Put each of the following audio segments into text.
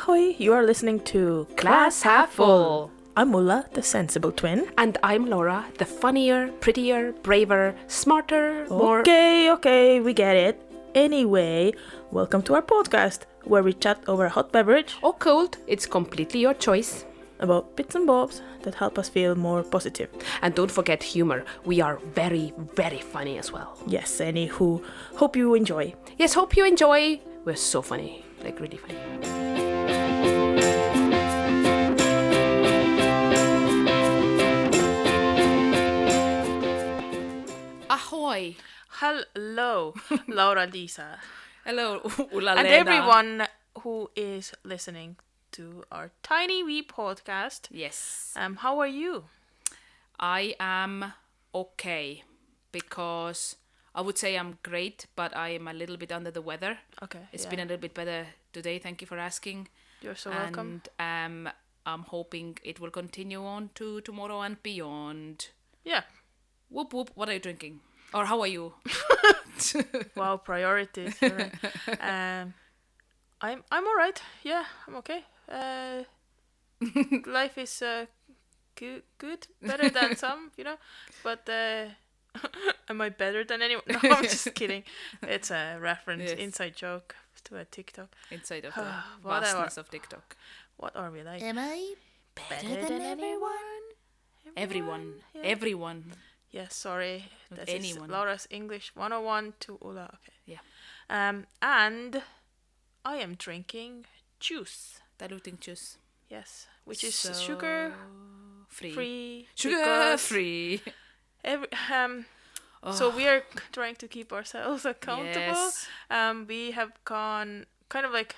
Ahoy, you are listening to Glass Half Full. I'm Ulla, the sensible twin. And I'm Laura, the funnier, prettier, braver, smarter, more... Okay, we get it. Anyway, welcome to our podcast, where we chat over a hot beverage or cold, it's completely your choice. About bits and bobs that help us feel more positive. And don't forget humor. We are very, very funny as well. Yes, anywho, hope you enjoy. Yes, hope you enjoy. We're so funny, like really funny. Ahoy! Hello, Laura Lisa. Hello, Ulla And Lena. everyone who is listening to our tiny wee podcast. Yes. How are you? I am okay, because I would say I'm great, but I am a little bit under the weather. Okay. It's been a little bit better today. Thank you for asking. You're so welcome. And I'm hoping it will continue on to tomorrow and beyond. Yeah. Whoop whoop. What are you drinking? Or how are you? Wow, priorities. Right. I'm all right. Yeah, I'm okay. Life is good, better than some, But am I better than anyone? No, I'm just kidding. It's a reference, Yes. Inside joke to a TikTok. Inside of the Whatever. vastness of TikTok. What are we like? Am I better than everyone? Everyone. Yes, sorry. Not This anyone. is Laura's English 101 to Ulla. Okay. Yeah. And I am drinking juice. Diluting juice. Yes, which is So sugar free. free. Sugar because free. So we are trying to keep ourselves accountable. Yes. We have gone kind of like,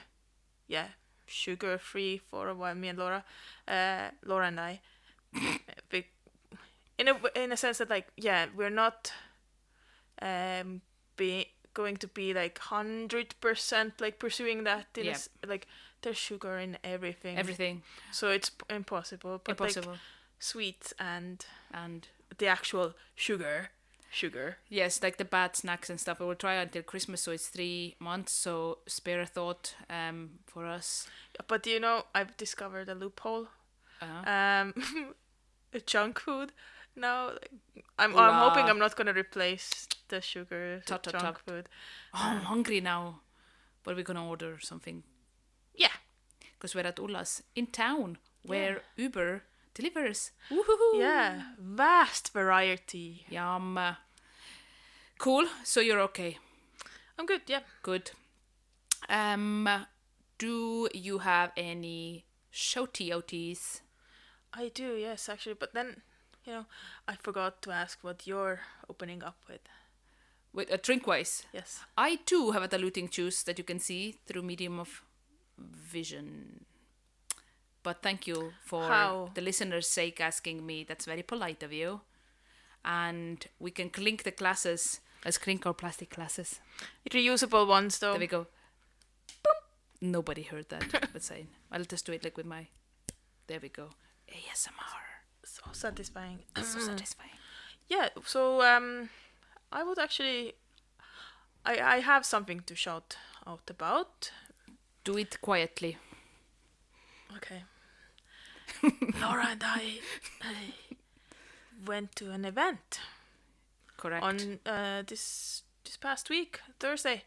sugar free for a while. Me and Laura and I, in a sense that we're not going to be like 100% like pursuing that. There's sugar in everything. Everything. So it's impossible. But Impossible. like sweets and And the actual sugar. yes, like the bad snacks and stuff. I will try until Christmas, so it's 3 months. So spare a thought for us. But I've discovered a loophole. Uh-huh. Junk food. Now, I'm Hola. hoping I'm not gonna replace the sugar Tut, tut, junk tut. food. Oh, I'm hungry now. But we're gonna order something. Yeah. Because we're at Ulla's in town, where Uber delivers. Woohoo! Yeah. Vast variety. Yum. Cool. So you're okay. I'm good. Yeah. Good. Do you have any shouty outies? I do. Yes, actually. But then, I forgot to ask what you're opening up with. With drink-wise? Yes. I too have a diluting juice that you can see through medium of vision. But thank you for the listener's sake asking me. That's very polite of you. And we can clink the glasses. Let's clink our plastic glasses. Reusable ones, though. There we go. Boom. Nobody heard that. But saying, I'll just do it like with my. There we go. ASMR. So satisfying. So satisfying. Yeah. So I would actually. I have something to shout out about. Do it quietly. Okay. Laura and I went to an event Correct. on this past week, Thursday,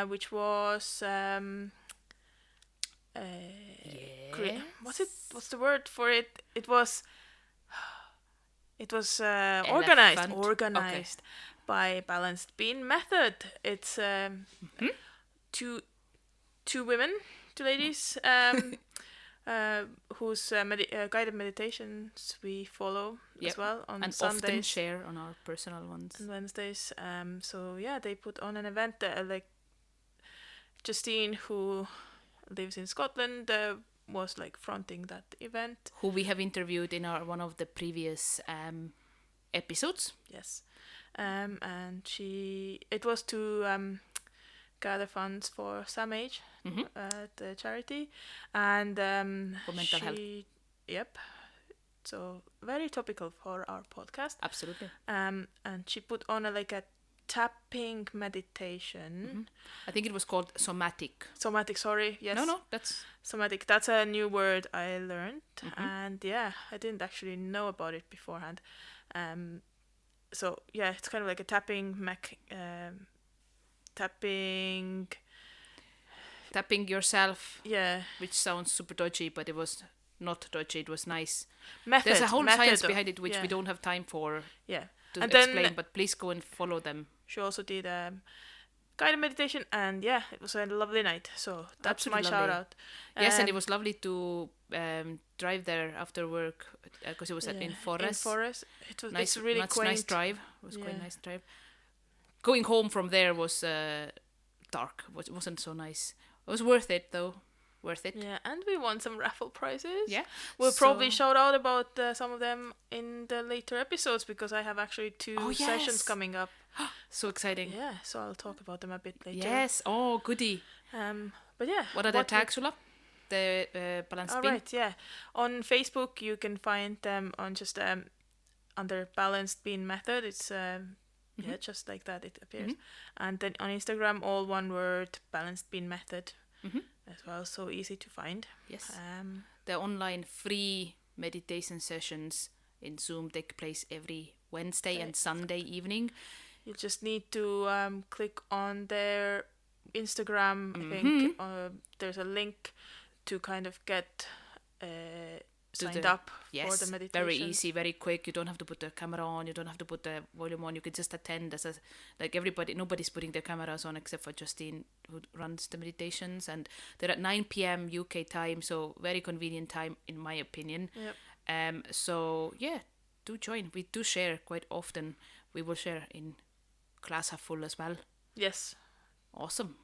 which was what's the word for it? It was organized by Balanced Bean Method. It's two ladies whose guided meditations we follow as well on and Sundays. often share on our personal ones. And Wednesdays. So yeah, they put on an event. Like Justine, who lives in Scotland, was like fronting that event. Who we have interviewed in one of the previous episodes. Yes, and it was to gather funds for SAMH, the charity, and for mental health. Yep. So very topical for our podcast. Absolutely. And she put on a tapping meditation. I think it was called somatic. Somatic, sorry. Yes. No, that's... Somatic. That's a new word I learned. And yeah, I didn't actually know about it beforehand. So yeah, it's kind of like a tapping yourself. Yeah. Which sounds super dodgy, but it was not dodgy. It was nice. Method. There's a whole science of, behind it, which we don't have time for. Yeah. To and explain, then but please go and follow them. She also did guided meditation, and yeah, it was a lovely night. So that's Absolutely my lovely. shout out. Yes, and it was lovely to drive there after work because it was in Forest. In Forest, it was nice, it's really quaint. Nice drive. It was quite a nice drive. Going home from there was dark. It wasn't so nice. It was worth it though. Worth it. Yeah, and we won some raffle prizes. Yeah. We'll probably shout out about some of them in the later episodes because I have actually 2 sessions coming up. So exciting. Yeah, so I'll talk about them a bit later. Yes. Oh, goody. But yeah. What are the tags, Ulla? The balanced bin? Right, yeah. On Facebook, you can find them on just under balanced bean method. It's just like that it appears. And then on Instagram, all one word, balanced bean method. As well, so easy to find. Yes. The online free meditation sessions in Zoom take place every Wednesday and Sunday evening. You just need to click on their Instagram. I think there's a link to kind of get signed up for the meditation. Very easy, very quick. You don't have to put the camera on. You don't have to put the volume on. You can just attend as everybody. Nobody's putting their cameras on except for Justine, who runs the meditations, and they're at 9 p.m. UK time, so very convenient time in my opinion. Yep. So yeah, do join. We do share quite often. We will share in Klaas Half Full as well. Yes. Awesome.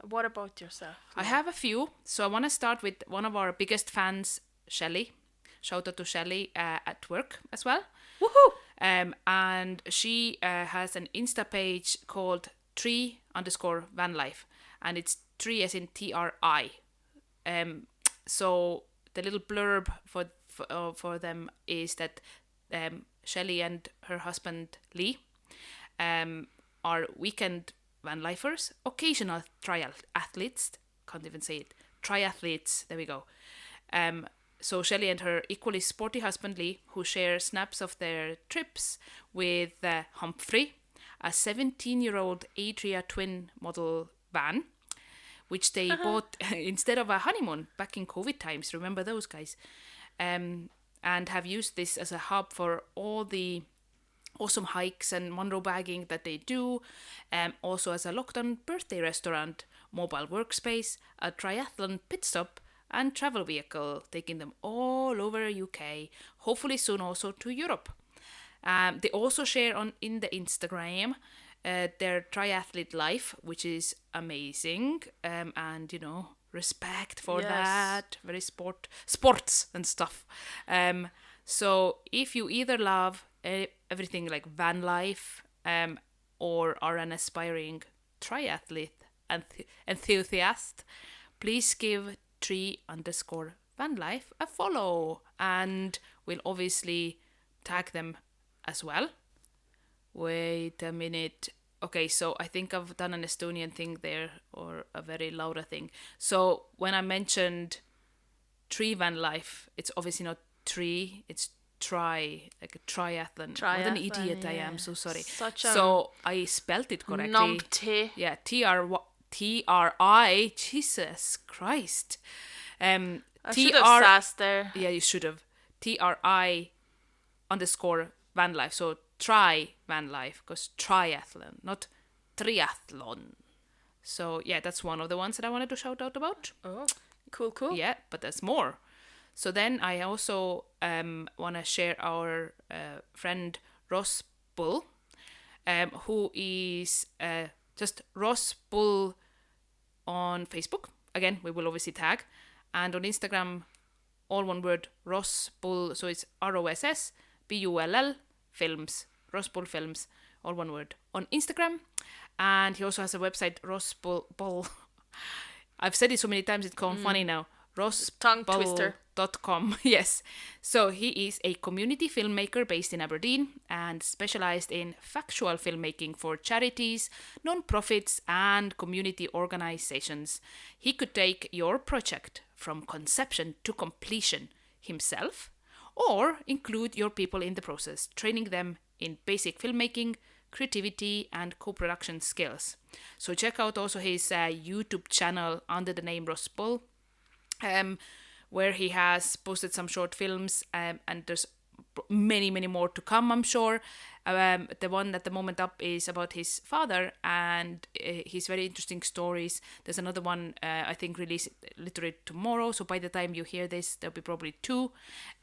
What about yourself? I have a few. So I want to start with one of our biggest fans, Shelley. Shout out to Shelley at work as well. Woohoo! And she has an Insta page called tree_vanlife, and it's tree as in TRI. So the little blurb for them is that Shelley and her husband Lee are weekend van lifers, occasional triathletes. Can't even say it. Triathletes. There we go. So Shelley and her equally sporty husband Lee, who share snaps of their trips with Humphrey, a 17-year-old Adria twin model van, which they bought instead of a honeymoon back in COVID times. Remember those guys? And have used this as a hub for all the awesome hikes and Monroe bagging that they do. Also as a lockdown birthday restaurant, mobile workspace, a triathlon pit stop, and travel vehicle, taking them all over UK, hopefully soon also to Europe. They also share in the Instagram their triathlete life, which is amazing, and respect for that, very sports and stuff. So if you either love everything like van life, or are an aspiring triathlete enthusiast, please give tree_vanlife a follow, and we'll obviously tag them as well. Wait a minute. Okay, so I think I've done an Estonian thing there, or a very Laura thing. So when I mentioned tree van life, it's obviously not tree, it's like a triathlon. What an idiot I am, so sorry. So I spelt it correctly. Numpty. Yeah, TRI, Jesus Christ. I should have sassed there. Yeah, you should have. TRI_van life. So try van life, because triathlon, not triathlon. So yeah, that's one of the ones that I wanted to shout out about. Oh, cool. Yeah, but there's more. So then I also want to share our friend Ross Bull, who is just Ross Bull on Facebook. Again, we will obviously tag. And on Instagram, all one word, Ross Bull. So it's ROSSBULL Films. Ross Bull Films, all one word, on Instagram. And he also has a website, Ross Bull. I've said it so many times, it's gone funny now. Ross Tongue Bull. twister. com. Yes. So he is a community filmmaker based in Aberdeen and specialized in factual filmmaking for charities, non-profits and community organizations. He could take your project from conception to completion himself or include your people in the process, training them in basic filmmaking, creativity and co-production skills. So check out also his YouTube channel under the name Ross Bull, where he has posted some short films, and there's many more to come, I'm sure. The one at the moment up is about his father and his very interesting stories. There's another one I think released literally tomorrow, so by the time you hear this there'll be probably two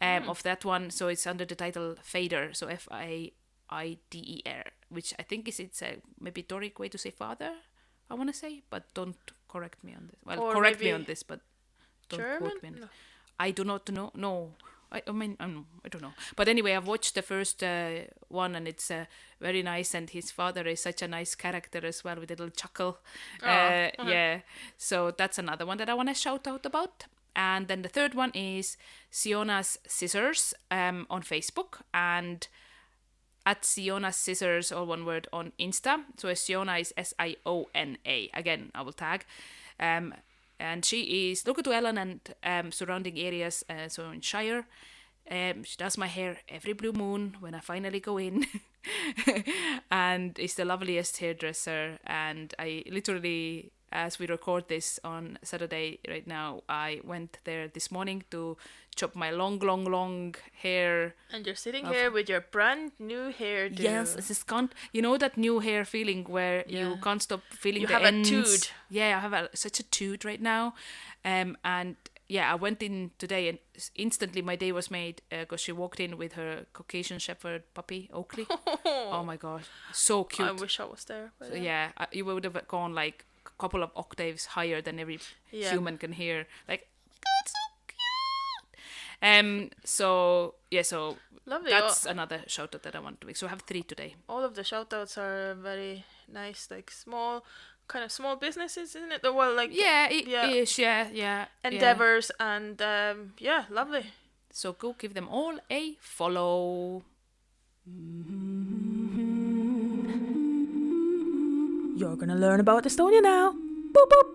of that one. So it's under the title Fader, so F-A-I-D-E-R, which I think it's a maybe Doric way to say father, I want to say, but don't correct me on this. Well, or correct me on this, but don't German? quote me on this. I do not know. No, I mean, I don't know. But anyway, I've watched the first one and it's very nice. And his father is such a nice character as well, with a little chuckle. Yeah. So that's another one that I want to shout out about. And then the third one is Siona's Scissors on Facebook, and at Siona's Scissors, all one word, on Insta. So Siona is Siona. Again, I will tag. And she is local to Ellen and surrounding areas, so in Shire. She does my hair every blue moon when I finally go in. And is the loveliest hairdresser. And I literally, as we record this on Saturday right now, I went there this morning to chop my long hair. And you're sitting here with your brand new hairdo. Yes, this you know that new hair feeling where you can't stop feeling you the have ends. a toot. Yeah, I have such a toot right now. And yeah, I went in today and instantly my day was made because she walked in with her Caucasian Shepherd puppy, Oakley. Oh my gosh, so cute. I wish I was there. So, yeah, you would have gone like a couple of octaves higher than every human can hear. Like, that's so cute. So lovely. that's another shout out that I want to make. So I have 3 today. All of the shout outs are very nice, like small businesses, isn't it? Well, like endeavors, and lovely. So go give them all a follow. You're gonna learn about Estonia now. Boop boop.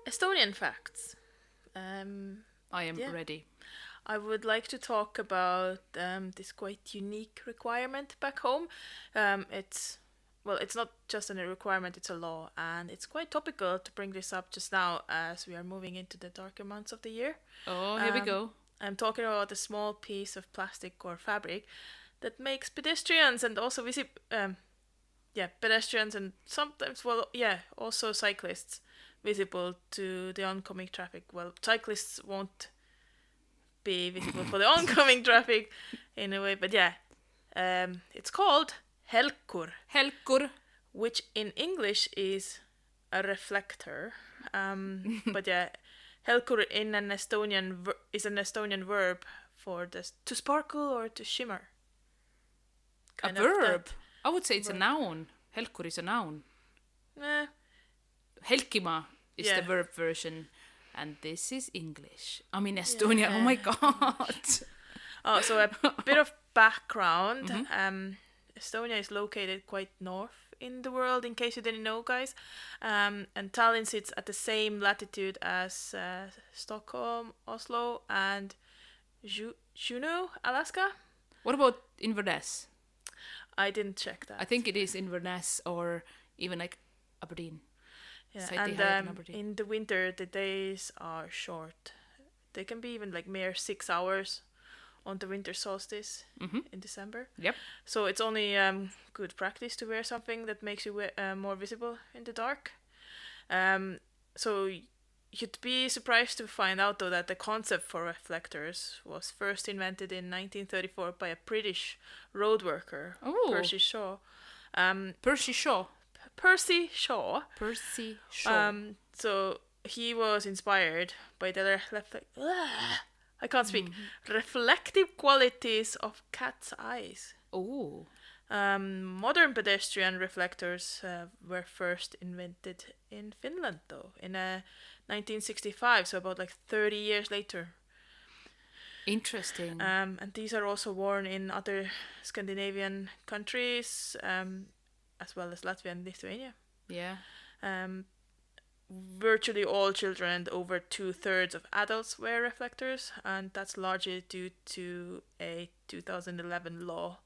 Estonian facts. I am ready. I would like to talk about this quite unique requirement back home. It's not just a requirement, it's a law, and it's quite topical to bring this up just now as we are moving into the darker months of the year. Oh, here we go. I'm talking about a small piece of plastic or fabric that makes pedestrians and also pedestrians and sometimes, also cyclists visible to the oncoming traffic. Well, cyclists won't be visible for the oncoming traffic in a way, but it's called helkur, which in English is a reflector. But helkur in an Estonian is an Estonian verb for this, to sparkle or to shimmer. A verb? I would say it's a noun. Helkur is a noun. Helkima is the verb version. And this is English. I mean, Estonia. Yeah. Oh my god. So a bit of background. Estonia is located quite north in the world, in case you didn't know, guys. And Tallinn sits at the same latitude as Stockholm, Oslo, and Juneau, Alaska. What about Inverness? I didn't check that. I think it is Inverness or even like Aberdeen. Yeah, and in the winter the days are short. They can be even like mere 6 hours on the winter solstice in December. Yep. So it's only good practice to wear something that makes you more visible in the dark. So you'd be surprised to find out though that the concept for reflectors was first invented in 1934 by a British road worker, Percy Shaw. Percy Shaw. So he was inspired by the reflective qualities of cat's eyes. Oh. Modern pedestrian reflectors were first invented in Finland, though, in 1965, so about like 30 years later. Interesting. And these are also worn in other Scandinavian countries, as well as Latvia and Lithuania. Yeah. Virtually all children and over 2/3 of adults wear reflectors, and that's largely due to a 2011 law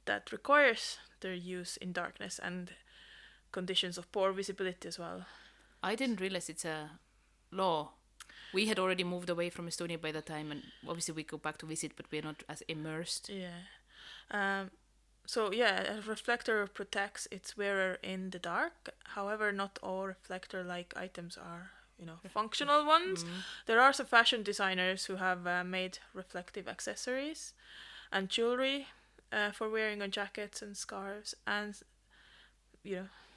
that requires their use in darkness and conditions of poor visibility as well. I didn't realize it's a law. We had already moved away from Estonia by the time, and obviously we go back to visit, but we're not as immersed. Yeah. So yeah, a reflector protects its wearer in the dark. However, not all reflector-like items are, functional ones. There are some fashion designers who have made reflective accessories and jewelry for wearing on jackets and scarves and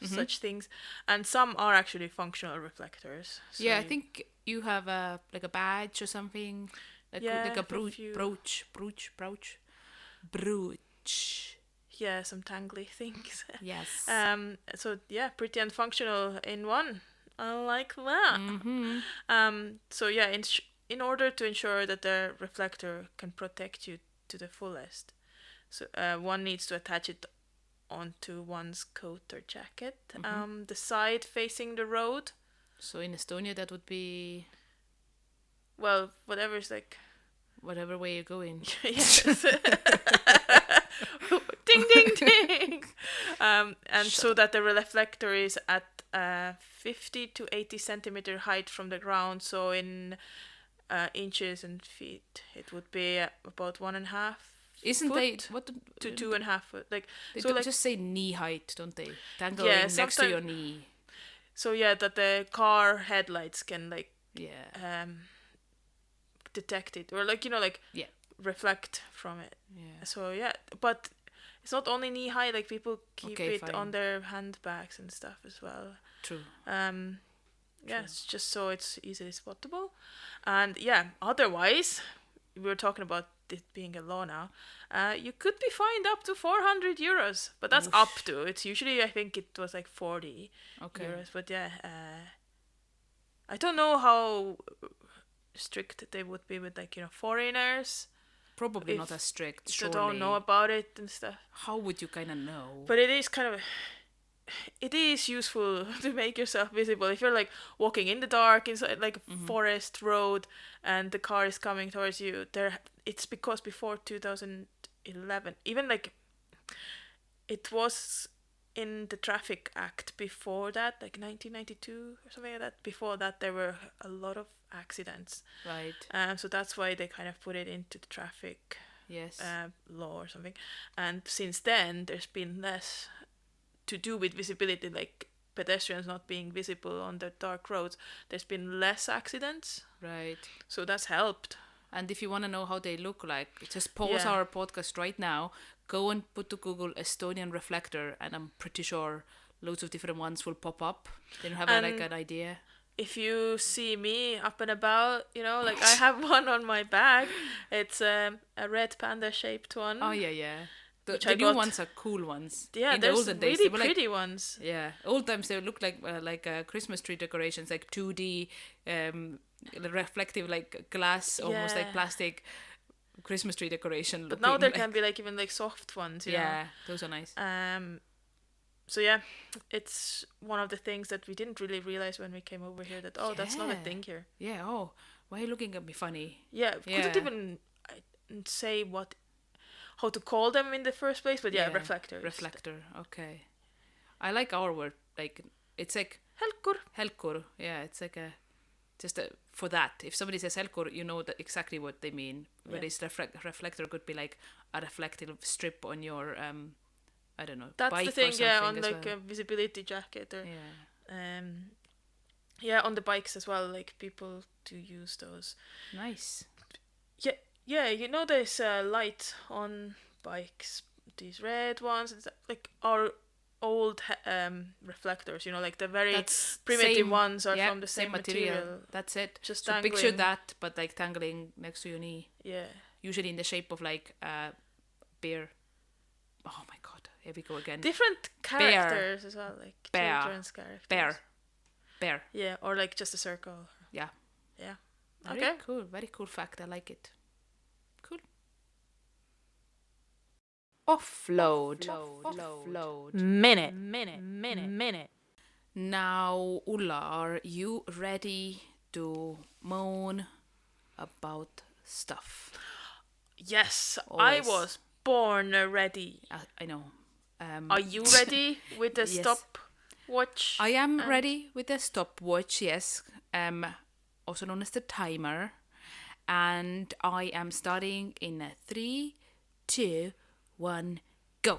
such things. And some are actually functional reflectors. So yeah, I think you have a badge or something, like a brooch. Yeah, some tangly things. Yes. So yeah, pretty and functional in one. I like that. So yeah, in order to ensure that the reflector can protect you to the fullest, so one needs to attach it onto one's coat or jacket. The side facing the road. So in Estonia, that would be. Well, whatever's like. Whatever way you're going. Yes. Ding, ding, ding. And so that the reflector is at 50 to 80 centimeter height from the ground. So in inches and feet, it would be about 1.5. Isn't foot they what to 2.5 foot? Like they so, like just say knee height, don't they? Dangling next to your knee. So yeah, that the car headlights can detect it or reflect from it. Yeah. So yeah, but it's not only knee high. Like people keep it fine. on their handbags and stuff as well. True. Yeah, it's just so it's easily spottable, and yeah. Otherwise, we were talking about it being a law now. You could be fined up to 400 euros, but that's up to. It's usually I think it was like 40 euros, but yeah. I don't know how strict they would be with foreigners. Probably not as strict. Surely. They don't know about it and stuff. How would you kind of know? But it is useful to make yourself visible. If you're like walking in the dark inside like a forest road and the car is coming towards you, it's because before 2011, even like it was in the Traffic Act before that, like 1992 or something like that. Before that, there were a lot of accidents. Right. So that's why they kind of put it into the traffic law or something. And since then, there's been less to do with visibility, like pedestrians not being visible on the dark roads. There's been less accidents. Right. So that's helped. And if you want to know how they look like, just pause our podcast right now, go and put to Google Estonian reflector, and I'm pretty sure loads of different ones will pop up. Then you have an idea. If you see me up and about, like I have one on my bag. It's a red panda shaped one. Oh yeah. The new ones are cool ones. Yeah, there's really pretty ones. Yeah, old times they look like Christmas tree decorations, like 2D, reflective, like glass, almost like plastic Christmas tree decoration. But now there can be even soft ones. Yeah, those are nice. So yeah, it's one of the things that we didn't really realize when we came over here. That that's not a thing here. Yeah. Oh, why are you looking at me funny? Yeah, couldn't even say how to call them in the first place, but reflectors. Reflector, okay. I like our word, like, it's like... Helkur, yeah, it's like for that. If somebody says helkur, you know exactly what they mean. Whereas reflector could be like a reflective strip on your, I don't know, that's bike the thing, or something on like a visibility jacket or... Yeah, on the bikes as well, like people do use those. Nice. Yeah, there's light on bikes, these red ones, like our old reflectors, like the very primitive ones are from the same material. That's it. Just so dangling. Picture that, but like dangling next to your knee. Yeah. Usually in the shape of like beer. Oh my god. Here we go again. Different characters as well, like Bear. children's characters. Bear. Yeah, or like just a circle. Yeah. Yeah. Very cool. Very cool fact. I like it. Cool. Offload. Minute. Now, Ulla, are you ready to moan about stuff? Yes, Always. I was born ready. I know. Are you ready with the Yes. stopwatch? I am ready with the stopwatch, yes. Also known as the timer. And I am starting in a 3, 2, 1, go.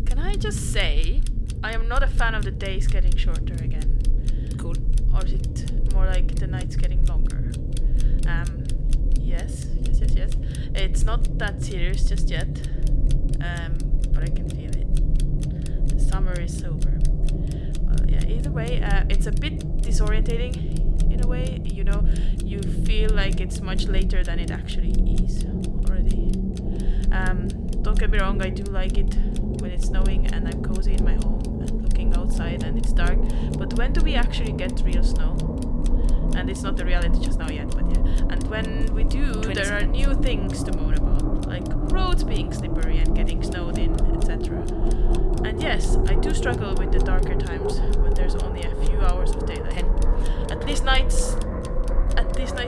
Can I just say, I am not a fan of the days getting shorter again. Cool. Or is it more like the nights getting longer? Yes. It's not that serious just yet, but I can feel it. The summer is over. Yeah, either way, it's a bit disorientating in a way. You know, you feel like it's much later than it actually is already. Don't get me wrong, I do like it when it's snowing and I'm cozy in my home and looking outside and it's dark. But when do we actually get real snow? And it's not the reality just now yet, but yeah. And when we do, there are new things to moan about, like roads being slippery and getting snowed in, etc. And yes, I do struggle with the darker times when there's only a few hours of daylight. At these nights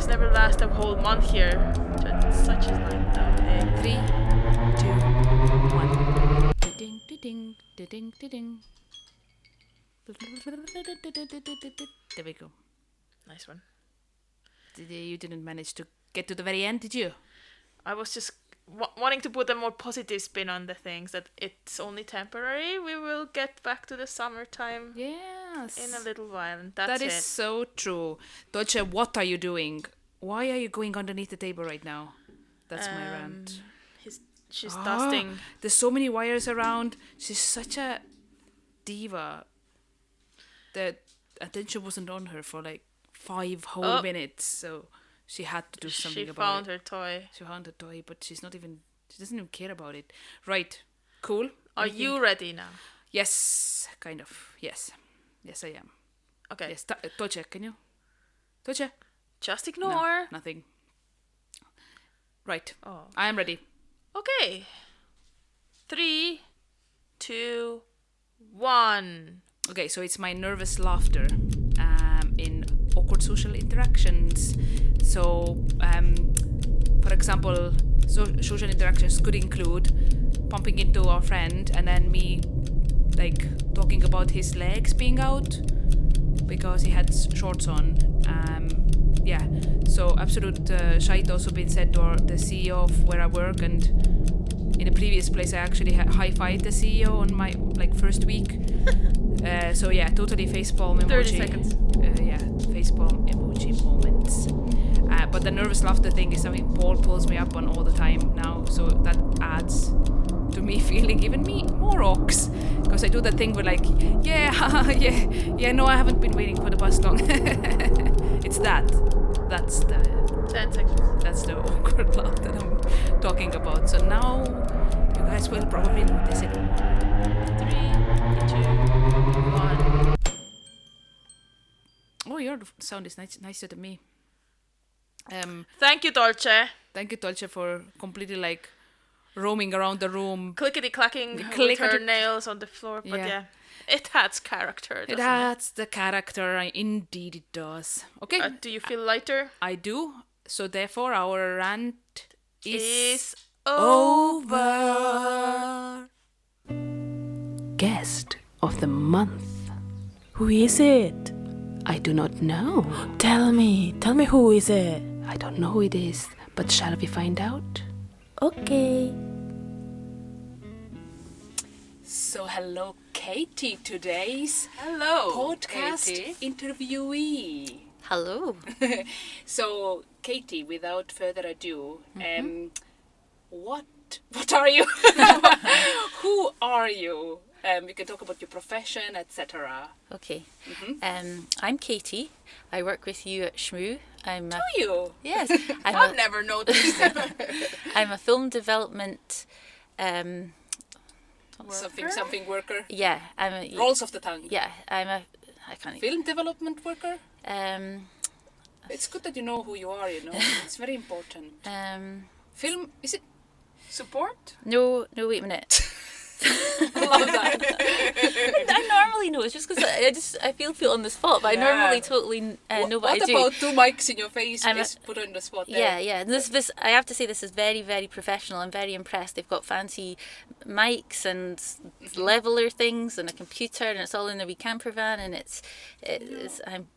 never last a whole month here. Such is life though. Eh? 3, 2, 1. Ding, ding, ding, ding. There we go. Nice one. You didn't manage to get to the very end, did you? I was just wanting to put a more positive spin on the things, that it's only temporary. We will get back to the summertime Yes. in a little while, and that's That is it. so true. Dolce, what are you doing? Why are you going underneath the table right now? That's my rant. She's dusting. There's so many wires around. She's such a diva. The attention wasn't on her for like 5 whole minutes, so she had to do something about it. She found her toy. She found her toy, but she doesn't even care about it. Right. Cool. Are you ready now? Yes, kind of. Yes, I am. Okay. Yes, Dolce, can you? Dolce? Just ignore. No, nothing. Right. Oh. I am ready. Okay. 3, 2, 1. Okay, so it's my nervous laughter in awkward social interactions. So, for example, social interactions could include bumping into our friend and then me, like, talking about his legs being out because he had shorts on. Yeah, so absolute shite also been said to the CEO of where I work, and in a previous place I actually high-fived the CEO on my first week. So yeah, totally facepalm emoji. 30 seconds. Yeah, facepalm emoji moments. But the nervous laughter thing is something Paul pulls me up on all the time now, so that adds to me feeling even more ox, because I do that thing where like, yeah, no, I haven't been waiting for the bus long. It's that's the 10 seconds. That's the awkward laugh that I'm talking about. So now you guys will probably notice it. 3, 2, 1. Oh, your sound is nicer than me. Thank you, Dolce. Thank you, Dolce, for completely like roaming around the room. Clickety clacking with her nails on the floor, but yeah. It adds character. It adds the character, indeed it does. Okay. Do you feel lighter? I do. So therefore, our rant is over. Guest of the month. Who is it? I do not know. Tell me who is it? I don't know who it is, but shall we find out? Okay. So hello, Katie, today's podcast interviewee. Hello. So, Katie, without further ado, what are you? Who are you? You can talk about your profession, etc. Okay. I'm Katie. I work with you at Shmoo. Do you? Yes. I've never noticed. I'm a film development Something worker. Yeah, I'm a... Rolls of the tongue. Yeah, I'm a... I can't... Film development worker? Um... It's good that you know who you are, you know. It's very important. Film, is it? Support? No, wait a minute. I love that. I normally know. It's just because I feel put on the spot, but I normally totally know what I do. What about 2 mics in your face? Just put on the spot there. Yeah. This I have to say, this is very, very professional. I'm very impressed. They've got fancy mics and leveler things and a computer, and it's all in a wee camper van, and it's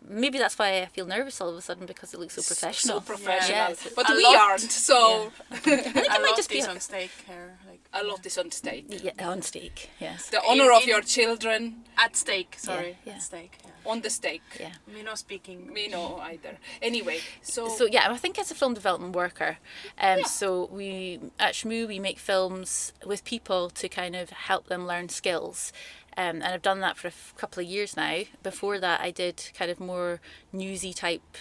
maybe that's why I feel nervous all of a sudden, because it looks so professional. So professional. Yeah. But we aren't, so... I think it might just be on stake here. A lot is on stake. Yeah, on stake, yes. The honor of your children. At stake, sorry. Yeah. At stake. Yeah. On the stake. Yeah. Me not speaking. Me no either. Anyway, so yeah, I think as a film development worker, so we at Shmoo we make films with people to kind of help them learn skills. And I've done that for a couple of years now. Before that, I did kind of more newsy type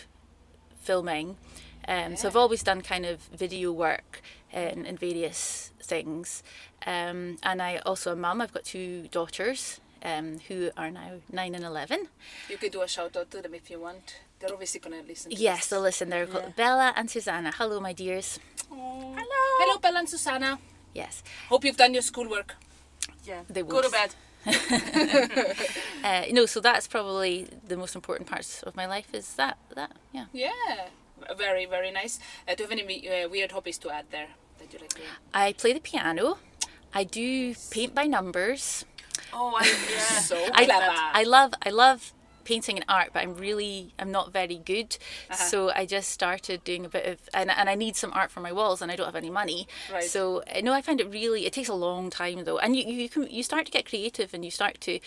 filming. So I've always done kind of video work in various things. And I also a mum. I've got 2 daughters who are now 9 and 11. You could do a shout out to them if you want. They're obviously going to listen to Yes, this. they'll listen. They're called Bella and Susanna. Hello, my dears. Oh. Hello, Bella and Susanna. Yes. Hope you've done your schoolwork. Yeah. They Go to bed. So that's probably the most important parts of my life is that yeah. Yeah. Very, very nice. Do you have any weird hobbies to add there that you like doing? I play the piano. I do paint by numbers. Oh, yeah. So clever. I love painting and art, but I'm not very good. So I just started doing a bit of, and I need some art for my walls, and I don't have any money. Right. So no, I find it takes a long time though, and you start to get creative, and you start to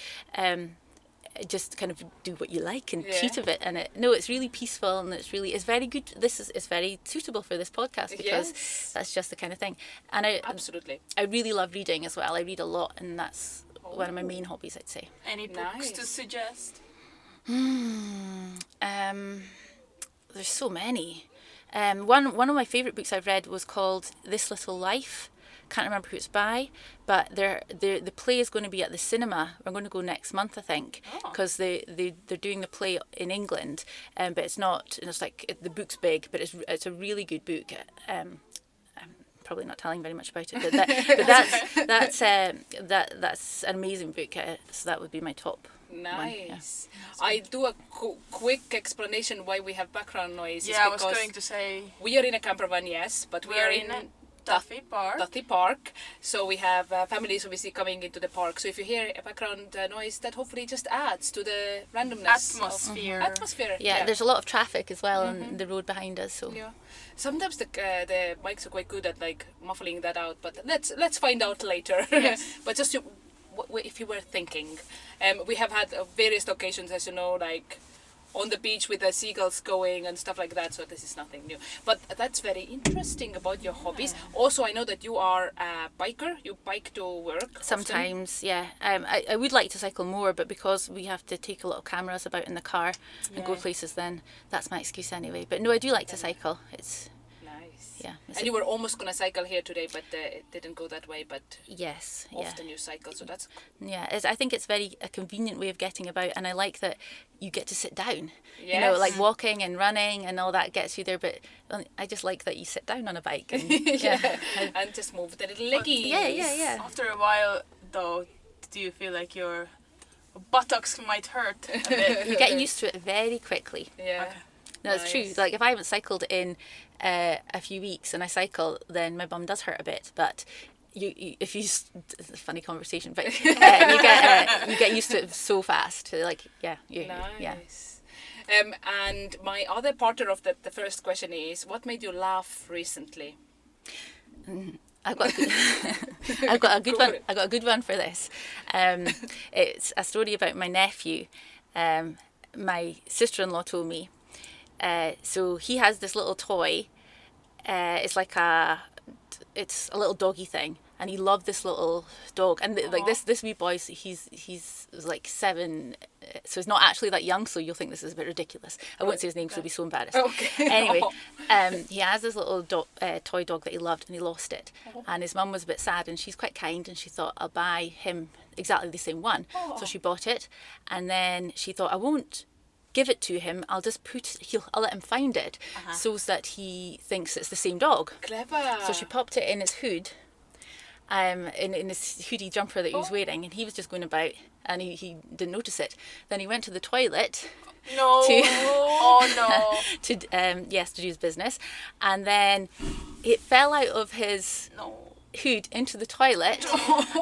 just kind of do what you like and cheat a bit, and it's really peaceful, and it's very good. It's very suitable for this podcast because that's just the kind of thing. And Absolutely. I really love reading as well. I read a lot, and that's one of my main hobbies, I'd say. Any books to suggest? There's so many. One of my favourite books I've read was called This Little Life. Can't remember who it's by, but the play is going to be at the cinema. We're going to go next month, I think, because they're doing the play in England, but it's not. And it's like the book's big, but it's a really good book. I'm probably not telling very much about it, but that's an amazing book. So that would be my top. Nice. Yeah. I do a quick explanation why we have background noise. Yeah, I was going to say we are in a camper van, yes, but we are in Duffy Park. So we have families obviously coming into the park. So if you hear a background noise, that hopefully just adds to the randomness. Atmosphere. Yeah, there's a lot of traffic as well on the road behind us. So yeah, sometimes the mics are quite good at like muffling that out, but let's find out later. Yes. But just if you were thinking, we have had various occasions, as you know, like on the beach with the seagulls going and stuff like that, so this is nothing new. But that's very interesting about your hobbies. Also, I know that you are a biker. You bike to work sometimes often. Yeah. I would like to cycle more, but because we have to take a lot of cameras about in the car and go places, then that's my excuse anyway. But no, I do like to cycle. It's yeah. And you were almost going to cycle here today, but it didn't go that way. But yes, often you cycle, so that's... Yeah, I think it's a convenient way of getting about, and I like that you get to sit down. Yes. You know, like walking and running and all that gets you there, but I just like that you sit down on a bike. And, and just move the little leggies. Yeah. After a while, though, do you feel like your buttocks might hurt a bit? You get used to it very quickly. Yeah. Okay. No, it's true. Like if I haven't cycled in a few weeks and I cycle, then my bum does hurt a bit. But if you, it's a funny conversation, but you get used to it so fast. Like nice. And my other part of the first question is, what made you laugh recently? I've got a good one for this. It's a story about my nephew. My sister-in-law told me. So he has this little toy. It's a little doggy thing, and he loved this little dog. And like this wee boy, he's like 7, so he's not actually that young. So you'll think this is a bit ridiculous. I won't say his name because I'll be so embarrassed. Okay. Anyway, he has this little toy dog that he loved, and he lost it. And his mum was a bit sad, and she's quite kind, and she thought, I'll buy him exactly the same one. So she bought it, and then she thought, I won't give it to him, I'll just I'll let him find it, so that he thinks it's the same dog. Clever. So she popped it in his hood, in his hoodie jumper that he was wearing, and he was just going about, and he didn't notice it. Then he went to the toilet. No. To do his business, and then it fell out of his hood into the toilet,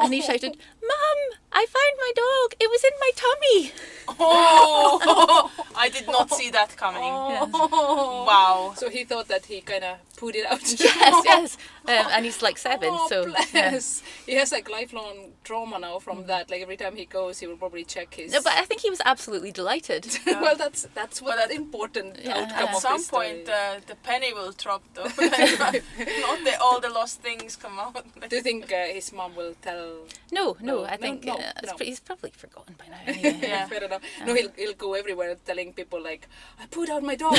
and he shouted, "Mum, I found my dog. It was in my tummy." Oh, I did not see that coming. Yes. Wow. So he thought that he kind of put it out. Yes. And he's like 7, so bless. He has like lifelong trauma now from that. Like every time he goes, he will probably check his. No, but I think he was absolutely delighted. Well, that's what important outcome At of some this point, story. the penny will drop, though. Not all the lost things come out. Do you think his mom will tell? No, I think no. he's probably forgotten by now. Anyway. Yeah. Fair enough. No, he'll go everywhere telling people like, I put out my dog.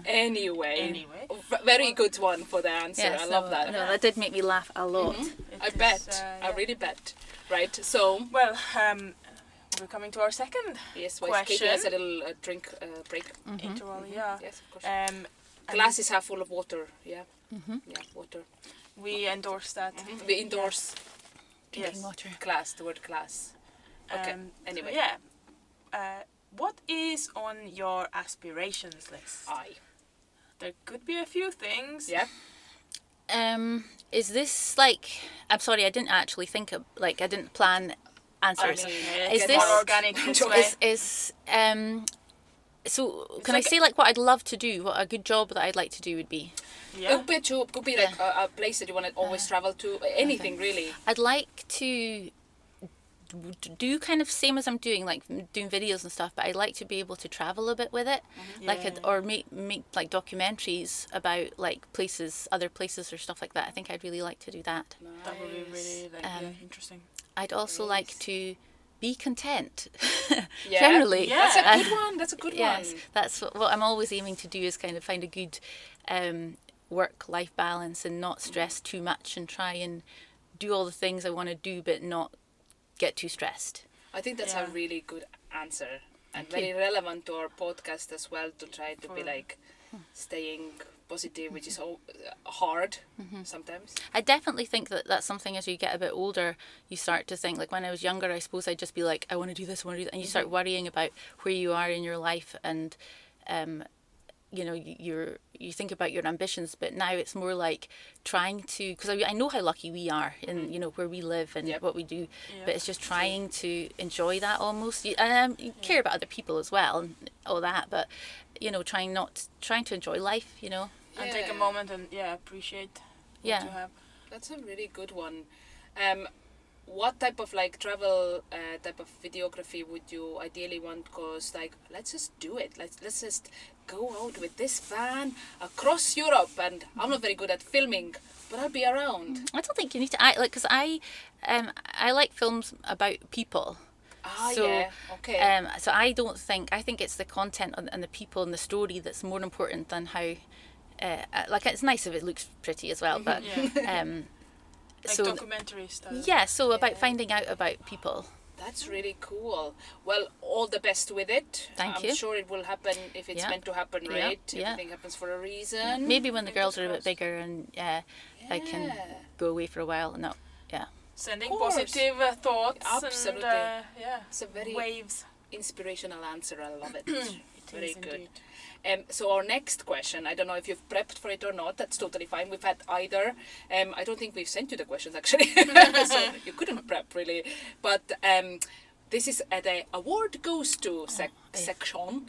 Anyway. Very good one for the answer. Yeah, I love that. No, that did make me laugh a lot. I bet. I really bet. Right. So. Well, we're coming to our second question. Katie has a little drink break. Interval, yeah. Yes, of course. Glass is half full of water. Yeah. Yeah, water. We endorse that. We endorse. Drinking water. Glass. The word glass. Okay. Anyway. So yeah. What is on your aspirations list? There could be a few things. Yeah. Is this like? I'm sorry, I didn't actually think of I didn't plan answers. Is this more organic this way? So can I say like what I'd love to do? What a good job that I'd like to do would be? Yeah. Could be a job. Could be like a place that you want to always travel to. Anything really. I'd like to do kind of same as I'm doing, like doing videos and stuff, but I'd like to be able to travel a bit with it, or make like documentaries about like other places or stuff like that. I think I'd really like to do that. Nice. That would be really interesting. I'd also like to be content. Yeah. Generally, That's a good one. That's a good yes, one. that's what I'm always aiming to do, is kind of find a good work-life balance and not stress too much, and try and do all the things I want to do, but not get too stressed. I think that's a really good answer, and very relevant to our podcast as well, to try to be like staying positive, which is hard sometimes. I definitely think that that's something, as you get a bit older, you start to think, like when I was younger, I suppose I'd just be like, I want to do this, I want to do that, and you start worrying about where you are in your life, and you know, you think about your ambitions, but now it's more like trying to, because I know how lucky we are in, you know, where we live and what we do, but it's just trying to enjoy that almost. You care about other people as well and all that, but you know, trying to enjoy life, you know, and take a moment and appreciate what you have. That's a really good one. What type of like travel type of videography would you ideally want? Because like, let's just do it. Let's just go out with this van across Europe. And I'm not very good at filming, but I'll be around. I don't think you need to. Because I like films about people. Okay. So I think it's the content and the people and the story that's more important than how. Like, it's nice if it looks pretty as well, but. Like so documentary style. Yeah, so about finding out about people. That's really cool. Well, all the best with it. Thank you. I'm sure it will happen if it's meant to happen, right? Everything happens for a reason. Maybe when the girls are a bit bigger and I can go away for a while. No, Sending positive thoughts. Absolutely. And, it's a very waves. Inspirational answer. I love it. Very good. Indeed. So our next question, I don't know if you've prepped for it or not, that's totally fine. We've had either. I don't think we've sent you the questions actually, so you couldn't prep really. But this is the award goes to section.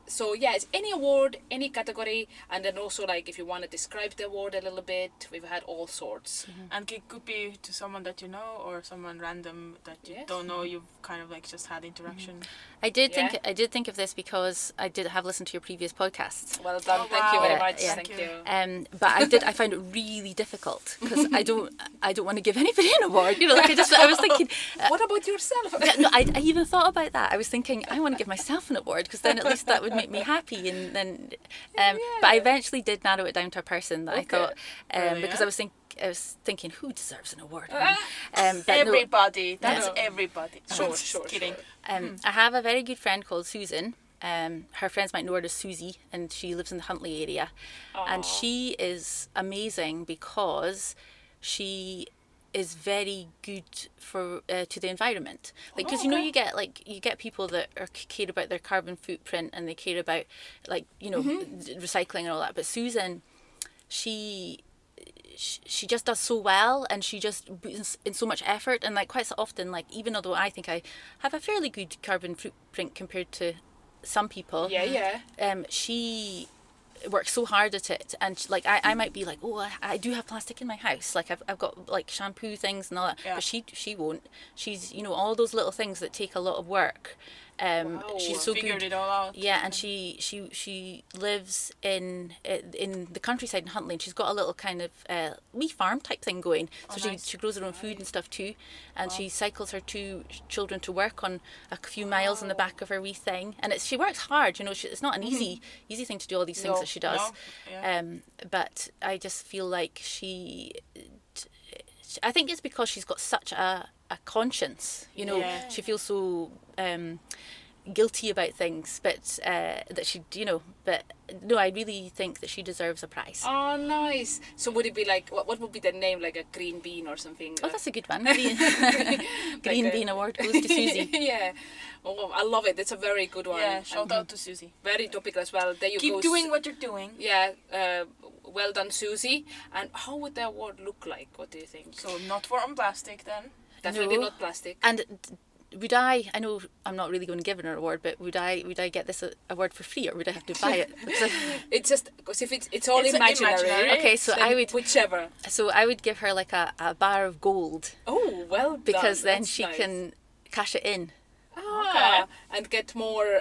So yeah, it's any award, any category, and then also like if you want to describe the award a little bit, we've had all sorts. And it could be to someone that you know or someone random that you don't know. You've kind of like just had interaction. I did think of this because I did have listened to your previous podcasts. Well done, thank you very much. Thank you. But I found it really difficult because I don't want to give anybody an award. You know, like I was thinking. What about yourself? No, I even thought about that. I was thinking I want to give myself an award because then at least that would make me happy. And then, but I eventually did narrow it down to a person that I thought because I was thinking who deserves an award. Everybody. That's everybody. Sure. Kidding. I have a very good friend called Susan. Her friends might know her as Susie, and she lives in the Huntly area. Aww. And she is amazing because she is very good for to the environment. Like, because you get people that care about their carbon footprint and they care about recycling and all that. But Susan, she just does so well, and she just puts in so much effort, and like quite so often, like even although I think I have a fairly good carbon footprint compared to some people, she works so hard at it, and like I might be like, I do have plastic in my house, like I've got like shampoo things and all that, but she won't. She's all those little things that take a lot of work. She's so figured good. It all out. Yeah, and she lives in the countryside in Huntly, and she's got a little kind of wee farm type thing going. So she grows her own food and stuff too, and she cycles her 2 children to work on a few miles in the back of her wee thing. And she works hard, it's not an easy thing to do all these things that she does. But I just feel like I think it's because she's got such a conscience, she feels so guilty about things, but that she, but no, I really think that she deserves a prize. Oh, nice. So would it be like, what would be the name, like a green bean or something? Oh, that's a good one. Green Bean Award goes to Susie. Yeah. Oh, I love it. It's a very good one. Yeah, shout out to Susie. Very topical as well. There you Keep go. doing what you're doing. Yeah. Well done, Susie. And how would the award look like? What do you think? So not for on plastic then? Definitely not plastic. And would I know I'm not really going to give her an award, but would I get this award for free, or would I have to buy it? It's just because if it's all imaginary. Okay, so I would whichever. So I would give her like a bar of gold. Oh, well done. Because then That's she nice. can cash it in. And get more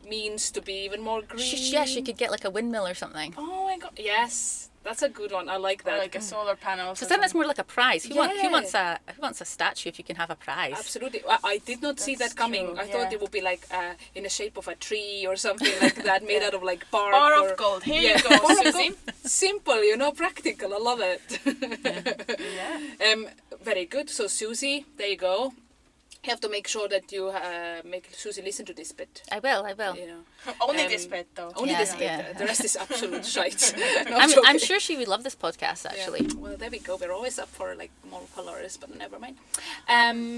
means to be even more green. She could get like a windmill or something. Oh my god, yes. That's a good one. I like that. Or like a solar panel. So then that's more like a prize. Who wants a statue if you can have a prize? Absolutely. I did not see that coming. True, I thought it would be like in the shape of a tree or something like that, made out of like bark. Bar of gold. Here you go, Susie. Simple, practical. I love it. Very good. So Susie, there you go. You have to make sure that you make Susie listen to this bit. I will. Only this bit, though. Only this bit. Yeah. The rest is absolute shite. I'm sure she would love this podcast, actually. Yeah. Well, there we go. We're always up for like more followers, but never mind.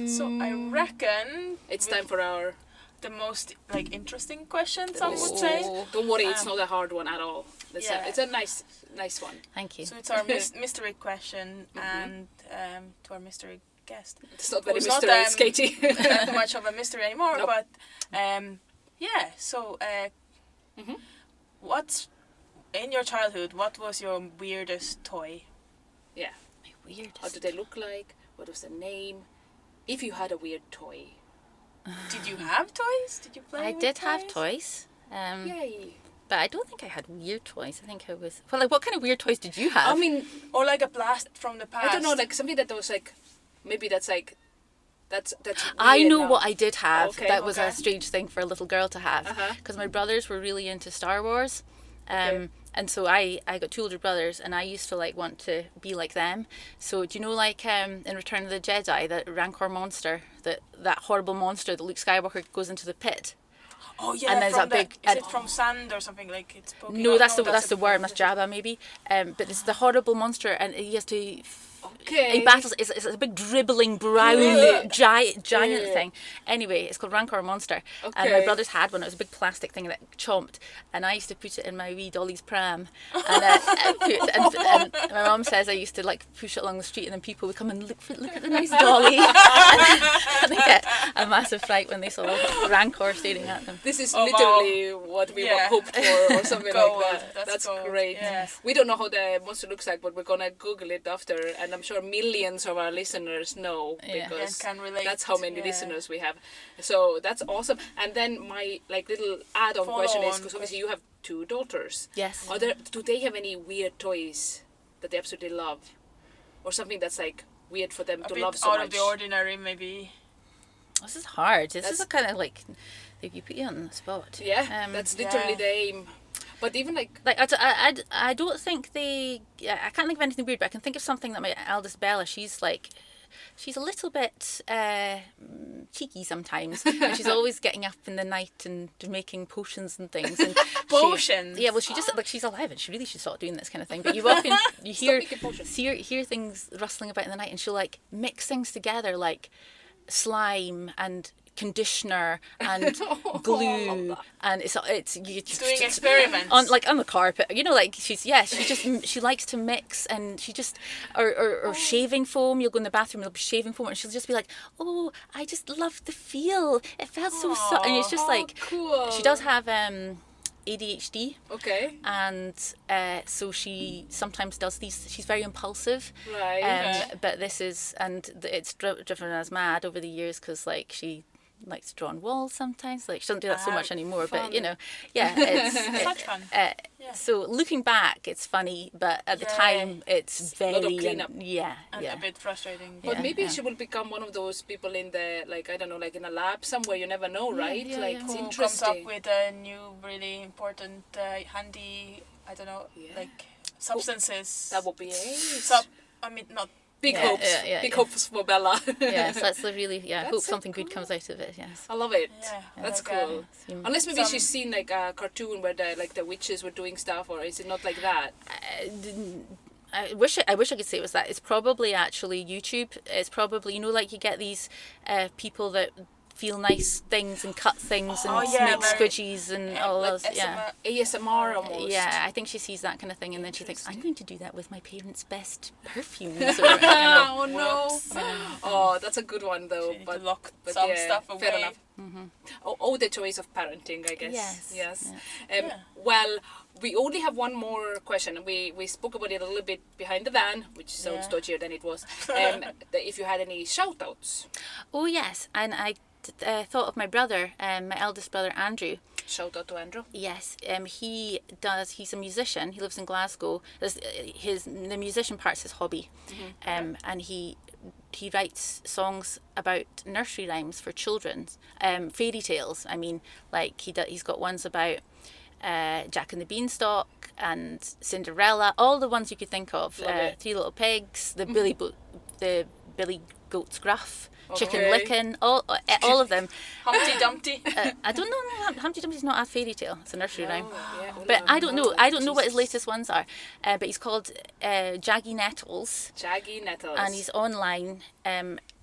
So I reckon it's time for the most like interesting question. Some would say. Don't worry, it's not a hard one at all. It's a nice one. Thank you. So it's our mystery question, and to our mystery guest. It's not very mysterious, Katie. Not much of a mystery anymore, but So, what's in your childhood? What was your weirdest toy? Yeah. My weirdest. How did they look like? What was the name? If you had a weird toy. Did you have toys? Did you play? I did have toys. Yay. But I don't think I had weird toys. I think I was. Well, like, what kind of weird toys did you have? I mean, or like a blast from the past. I don't know, like something that was like. Maybe that's like, that's. I know what I did have. Was a strange thing for a little girl to have, because my brothers were really into Star Wars, and so I got 2 older brothers, and I used to like want to be like them. So do you know, like in Return of the Jedi, that Rancor monster, that horrible monster that Luke Skywalker goes into the pit. Oh yeah, and there's that big. Is it from sand or something like it's poking? No, that's the worm. That's Jabba maybe. But it's the horrible monster, and he has to. He battles. It's a big dribbling brown giant thing. Anyway, it's called Rancor Monster, and my brothers had one. It was a big plastic thing that chomped, and I used to put it in my wee Dolly's pram, and my mum says I used to like push it along the street, and then people would come and look at the nice dolly, and then get a massive fright when they saw Rancor staring at them. This is literally what we hoped for, or something Gold. like that. That's great. Yes. We don't know how the monster looks like, but we're gonna Google it after, and I'm sure millions of our listeners know because can relate. that's how many listeners we have. So that's awesome. And then my little add-on question is, because obviously you have 2 daughters. Yes. Do they have any weird toys that they absolutely love, or something that's weird for them to love so much? Out of the ordinary, maybe. This is hard. This is a kind of if you put you on the spot. Yeah, that's literally the aim. But even I don't think I can't think of anything weird, but I can think of something that my eldest Bella, she's a little bit cheeky sometimes. And she's always getting up in the night and making potions and things. And Potions? Well, she just, she's 11. She really should stop doing this kind of thing. But you walk in, you hear things rustling about in the night, and she'll mix things together, like slime and conditioner and glue, and it's doing experiments on the carpet, she likes to mix, and she just or shaving foam. You'll go in the bathroom, there'll be shaving foam, and she'll just be like, oh, I just love the feel, it felt so soft. And it's just cool. She does have ADHD. Okay. And so she sometimes does these. She's very impulsive. Right. But this is, and it's driven us mad over the years, because she likes to draw on walls sometimes. She doesn't do that so much anymore. Fun. But it's such fun. So looking back, it's funny, but at the time, it's very a lot of cleanup. And a bit frustrating. But maybe she will become one of those people in the I don't know, in a lab somewhere. You never know, right? It's interesting. Comes up with a new, really important, handy, I don't know, substances. That would be not. Big hopes. Big hopes for Bella. Yes, let's really hope something good comes out of it. Yes. I love it. Yeah, that's cool. Unless maybe she's seen a cartoon where the witches were doing stuff, or is it not like that? I wish I could say it was that. It's probably actually YouTube. It's probably, you get these people that feel nice things and cut things and make squidgies and all those. ASMR almost. Yeah, I think she sees that kind of thing, and then she thinks, I'm going to do that with my parents' best perfumes. Oh no! Oh, that's a good one though. She but lock some stuff away. Fair enough. Mm-hmm. The choice of parenting, I guess. Yes. Well, we only have one more question. We spoke about it a little bit behind the van, which sounds dodgier than it was. If you had any shout outs. Oh yes, and I thought of my brother, my eldest brother Andrew. Shout out to Andrew. Yes, he's a musician. He lives in Glasgow. The musician part's his hobby. And he writes songs about nursery rhymes for children, fairy tales. I mean, he's got ones about Jack and the Beanstalk and Cinderella, all the ones you could think of. Three Little Pigs, the Billy Goat's Gruff, Chicken Licken, all of them. Humpty Dumpty. I don't know. Humpty Dumpty's not a fairy tale; it's a nursery rhyme. But I don't know. I don't know what his latest ones are. But he's called Jaggy Nettles. Jaggy Nettles. And he's online.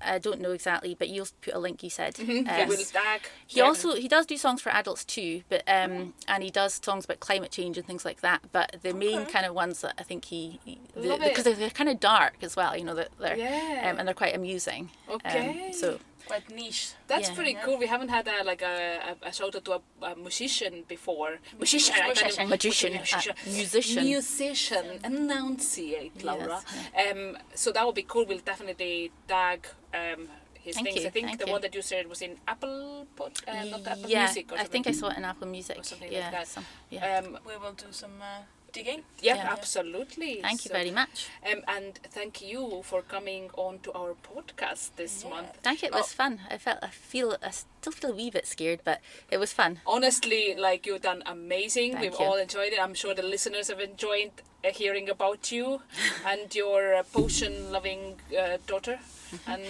I don't know exactly, but you'll put a link. You said. He does do songs for adults too, but and he does songs about climate change and things like that. But the main kind of ones that I think because they're kind of dark as well. And they're quite amusing. So quite niche. That's pretty cool. We haven't had a shout out to a musician before. Musician, enunciate, Laura. Yes. So that would be cool. We'll definitely tag his Thank things. you, I think thank the you. one that you said was in Apple, not Apple yeah, Music or something. I think I saw it in Apple Music or something yeah, like that. We will do some digging. Yeah, absolutely. Thank you very much. And thank you for coming on to our podcast this month. Thank you. It was fun. I still feel a wee bit scared, but it was fun. Honestly, you've done amazing. We've all enjoyed it. I'm sure the listeners have enjoyed hearing about you and your potion-loving daughter. And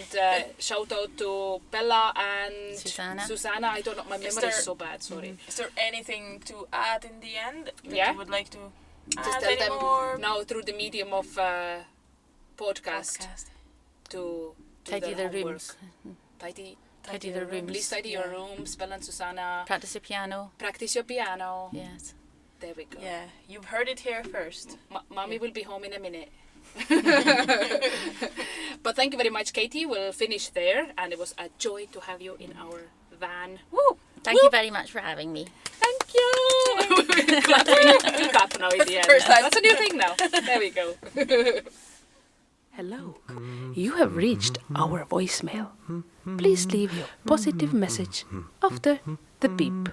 shout out to Bella and Susanna. I don't know, my memory is so bad, sorry. Is there anything to add in the end that you would like to just add tell them anymore? now through the medium of podcast to tidy their homework. rooms. Tidy the rooms. Please tidy your rooms, Bella and Susanna. Practice your piano. Practice your piano. Yes. There we go. Yeah, you've heard it here first. Mommy will be home in a minute. But thank you very much, Katie. We'll finish there, and it was a joy to have you in our van. Woo! Thank you very much for having me. Thank you. We'll clap now in the end. That's a new thing now. There we go. Hello. You have reached our voicemail. Please leave your positive message after the beep.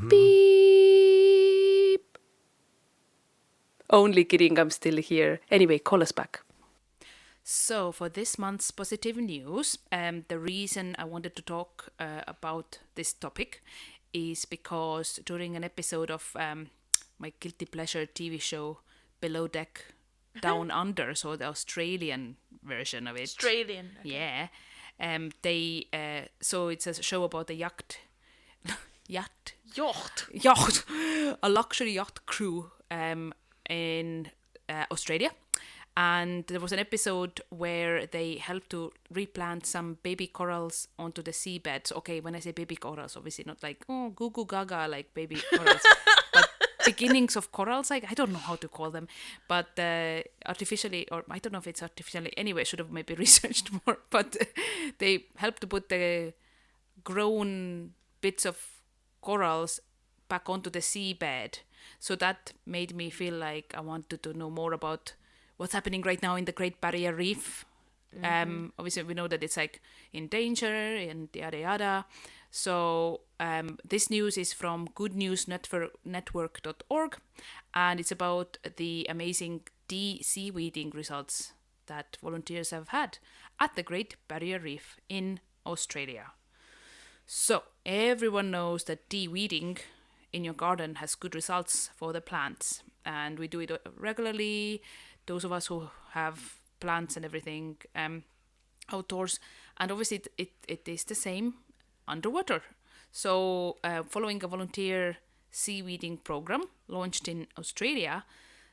Beep. Only kidding, I'm still here. Anyway, call us back. So, for this month's positive news, the reason I wanted to talk about this topic is because during an episode of my guilty pleasure TV show Below Deck Down Under, so the Australian version of it. Australian. Okay. Yeah. So it's a show about a yacht, a luxury yacht crew in Australia. And there was an episode where they helped to replant some baby corals onto the seabed. So, okay, when I say baby corals, obviously not like, oh, goo goo gaga, like baby corals. But beginnings of corals, like, I don't know how to call them. But artificially, or I don't know if it's artificially, anyway, I should have maybe researched more. But they helped to put the grown bits of corals back onto the seabed. So that made me feel like I wanted to know more about what's happening right now in the Great Barrier Reef. Obviously, we know that it's like in danger and yada yada. So this news is from goodnewsnetwork.org, and it's about the amazing de-seaweeding results that volunteers have had at the Great Barrier Reef in Australia. So everyone knows that de-weeding in your garden has good results for the plants, and we do it regularly. Those of us who have plants and everything outdoors, and obviously it is the same underwater. So following a volunteer seaweeding program launched in Australia,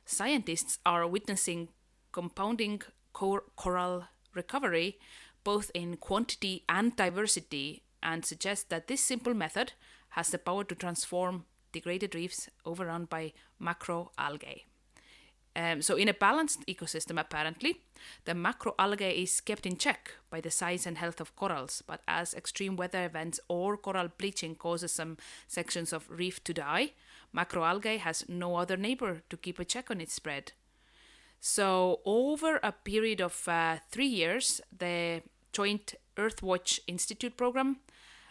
scientists are witnessing compounding coral recovery both in quantity and diversity, and suggest that this simple method has the power to transform degraded reefs overrun by macroalgae. So in a balanced ecosystem, apparently, the macroalgae is kept in check by the size and health of corals. But as extreme weather events or coral bleaching causes some sections of reef to die, macroalgae has no other neighbor to keep a check on its spread. So over a period of 3 years, the Joint Earthwatch Institute program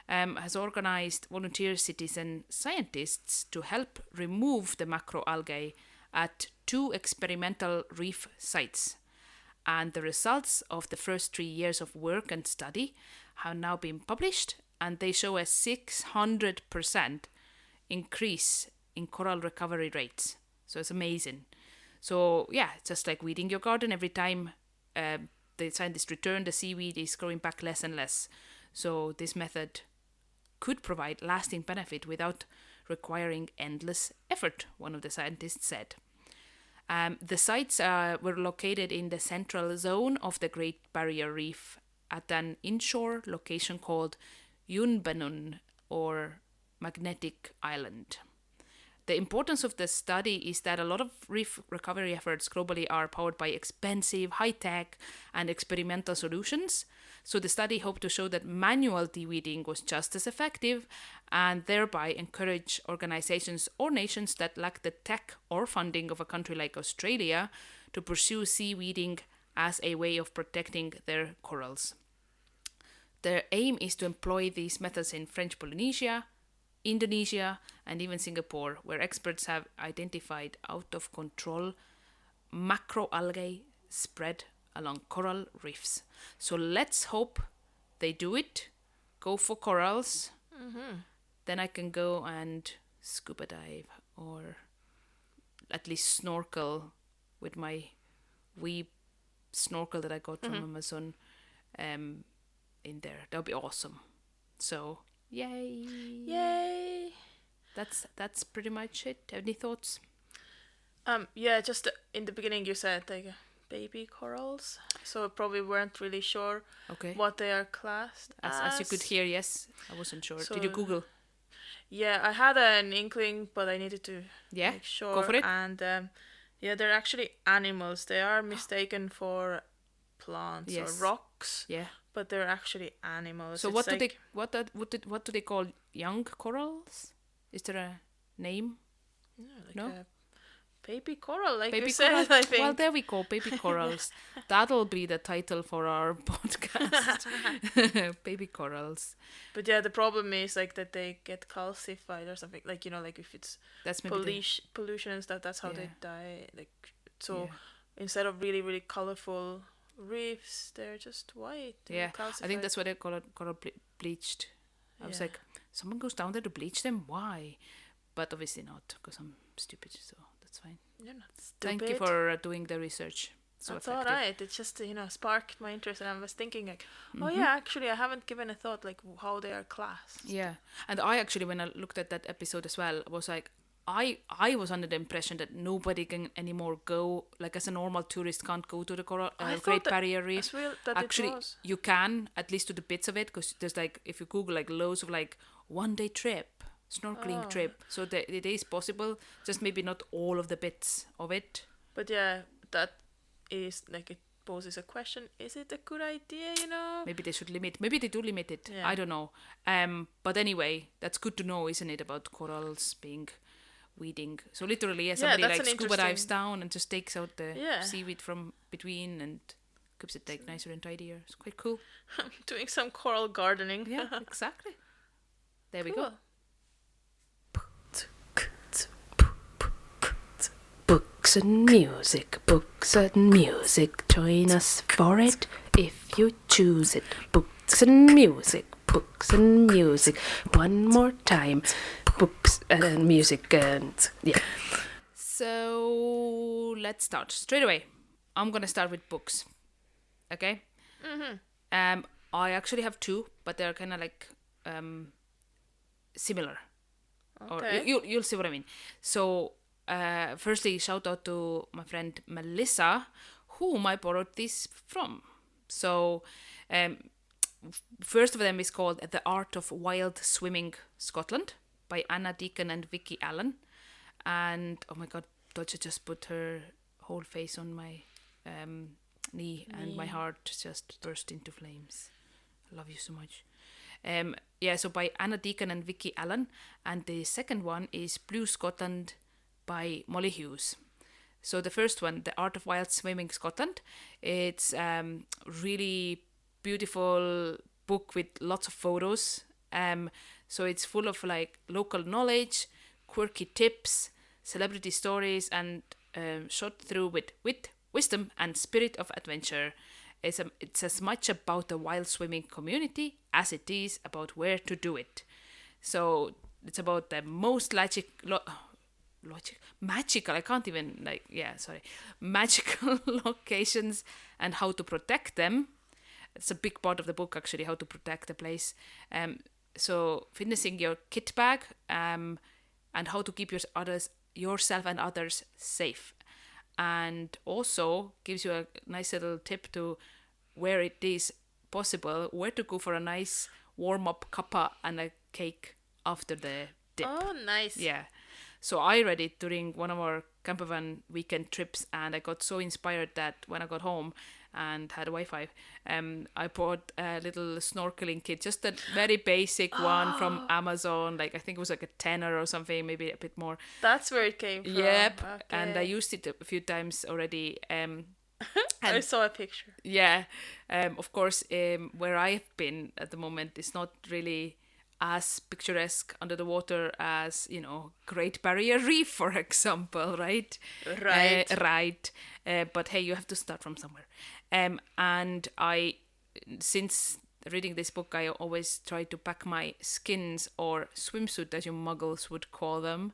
has organized volunteer citizen scientists to help remove the macroalgae at 2 experimental reef sites. And the results of the first 3 years of work and study have now been published, and they show a 600% increase in coral recovery rates. So it's amazing. So yeah, just like weeding your garden, every time the scientists return, the seaweed is growing back less and less. So this method could provide lasting benefit without requiring endless effort, one of the scientists said. The sites were located in the central zone of the Great Barrier Reef at an inshore location called Yunbanun, or Magnetic Island. The importance of the study is that a lot of reef recovery efforts globally are powered by expensive, high-tech, and experimental solutions. So the study hoped to show that manual de-weeding was just as effective, and thereby encourage organizations or nations that lack the tech or funding of a country like Australia to pursue seaweeding as a way of protecting their corals. The aim is to employ these methods in French Polynesia, Indonesia, and even Singapore, where experts have identified out-of-control macroalgae spread along coral reefs. So let's hope they do it. Go for corals. Then I can go and scuba dive, or at least snorkel with my wee snorkel that I got from Amazon in there. That would be awesome. So yay! That's pretty much it. Any thoughts? Yeah, just in the beginning you said like baby corals, so probably weren't really sure what they are classed as you could hear. Yes, I wasn't sure. So, did you Google? Yeah, I had an inkling, but I needed to make sure. Go for it. And Yeah, they're actually animals. They are mistaken for plants Yes. or rocks. Yeah. But they're actually animals. So It's what do like, what do they call young corals? Is there a name? like No? a baby coral, like Baby you said, corals. I think. Well, there we go, baby corals. That'll be the title for our podcast. Baby corals. But yeah, the problem is like that they get calcified or something. Like, like if it's That's maybe pollution and stuff, that's how they Yeah. die. Like, so Yeah. instead of really, really colorful reefs, they're just white. They're Yeah, calcified. I think that's why they call it bleached. I was Yeah. like, someone goes down there to bleach them? Why? But obviously not, because I'm stupid, so that's fine. You're not stupid. Thank you for doing the research. So That's effective. alright. It just sparked my interest, and I was thinking like, oh Mm-hmm. yeah, actually I haven't given a thought like how they are classed. Yeah, and I actually, when I looked at that episode as well, was like, I was under the impression that nobody can anymore go, like as a normal tourist can't go to the I thought Great that Barrier Reef. as well that Actually, it was. you can, at least to the bits of it, because there's like, if you Google like loads of like 1 day trip, snorkeling Oh. trip, so it is possible, just maybe not all of the bits of it. But yeah, that is like it poses a question: is it a good idea? Maybe they should limit. Maybe they do limit it. Yeah. I don't know. But anyway, that's good to know, isn't it, about corals being weeding. So literally, yeah, somebody that's like an scuba dives interesting- down and just takes out the Yeah. seaweed from between and keeps it like nicer and tidier. It's quite cool. Doing some coral gardening. Yeah, exactly. There we go. Cool. Books and music, books and music. Join us for it if you choose it. Books and music, books and music. One more time. Books and music and yeah. So let's start straight away. I'm gonna start with books. Okay. I actually have two, but they're kind of like similar. Okay. Or you'll see what I mean. So firstly, shout out to my friend Melissa, whom I borrowed this from. So first of them is called The Art of Wild Swimming Scotland by Anna Deacon and Vicky Allen. And oh my god, Dodja just put her whole face on my knee, and my heart just burst into flames. I love you so much. So by Anna Deacon and Vicky Allen, and the second one is Blue Scotland by Molly Hughes. So the first one, The Art of Wild Swimming Scotland, it's really beautiful book with lots of photos. So it's full of like local knowledge, quirky tips, celebrity stories, and shot through with wisdom and spirit of adventure. It's as much about the wild swimming community as it is about where to do it. So it's about the most magical, I can't even magical locations and how to protect them. It's a big part of the book, actually, how to protect the place. So fitnessing your kit bag and how to keep yourself and others safe. And also gives you a nice little tip to where it is possible, where to go for a nice warm-up cuppa and a cake after the dip. Oh, nice. Yeah. So I read it during one of our campervan weekend trips, and I got so inspired that when I got home and had Wi-Fi, I bought a little snorkeling kit, just a very basic one from Amazon. Like I think it was like a tenner or something, maybe a bit more. That's where it came from. Yep. Okay. And I used it a few times already. I saw a picture. Yeah. Of course, where I've been at the moment is not really as picturesque under the water as, Great Barrier Reef, for example, right? Right. But hey, you have to start from somewhere. And since reading this book, I always try to pack my skins or swimsuit, as you muggles would call them,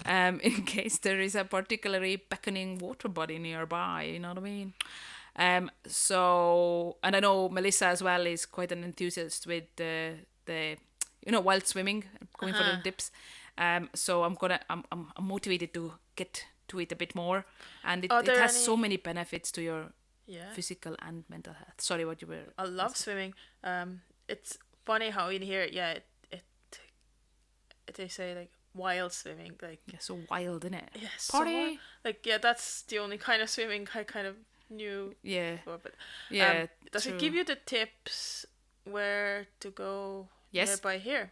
in case there is a particularly beckoning water body nearby, you know what I mean? And I know Melissa as well is quite an enthusiast with the wild swimming, going for the dips. So I'm motivated to get to it a bit more, and it has so many benefits to your physical and mental health. Sorry, what you were. I love swimming. It's funny how in here, they say like wild swimming, like so wild, isn't it? yeah, Party. That's the only kind of swimming I kind of knew. Yeah. Before, but does true. it give you the tips where to go nearby here?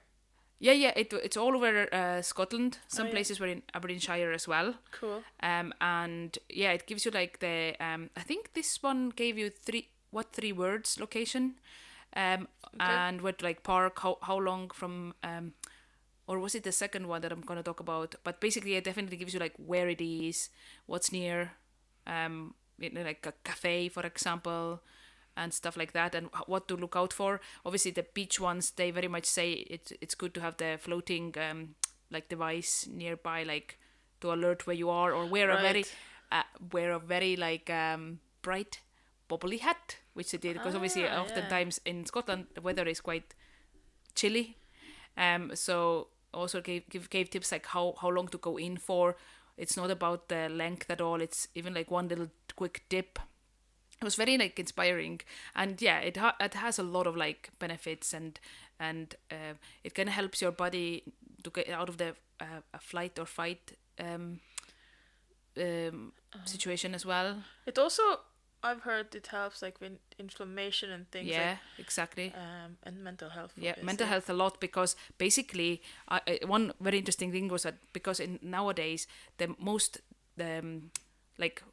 Yeah, it's all over Scotland. Some places were in Aberdeenshire as well. Cool. And yeah, it gives you like the I think this one gave you three words location, and what like park, how long from or was it the second one that I'm gonna talk about? But basically, it definitely gives you like where it is, what's near, like a cafe, for example, and stuff like that, and what to look out for. Obviously, the beach ones, they very much say it's good to have the floating like device nearby, like to alert where you are, or wear a very like bright bubbly hat, which they did because obviously oftentimes in Scotland the weather is quite chilly. So also gave tips like how long to go in for. It's not about the length at all. It's even like one little quick dip. It was very like inspiring, and yeah, it has a lot of like benefits, and it kind of helps your body to get out of the a flight or fight situation as well. It also, I've heard it helps like with inflammation and things. Yeah, like, exactly. And mental health. Yeah, obviously. mental health a lot, because basically one very interesting thing was that because in nowadays the most like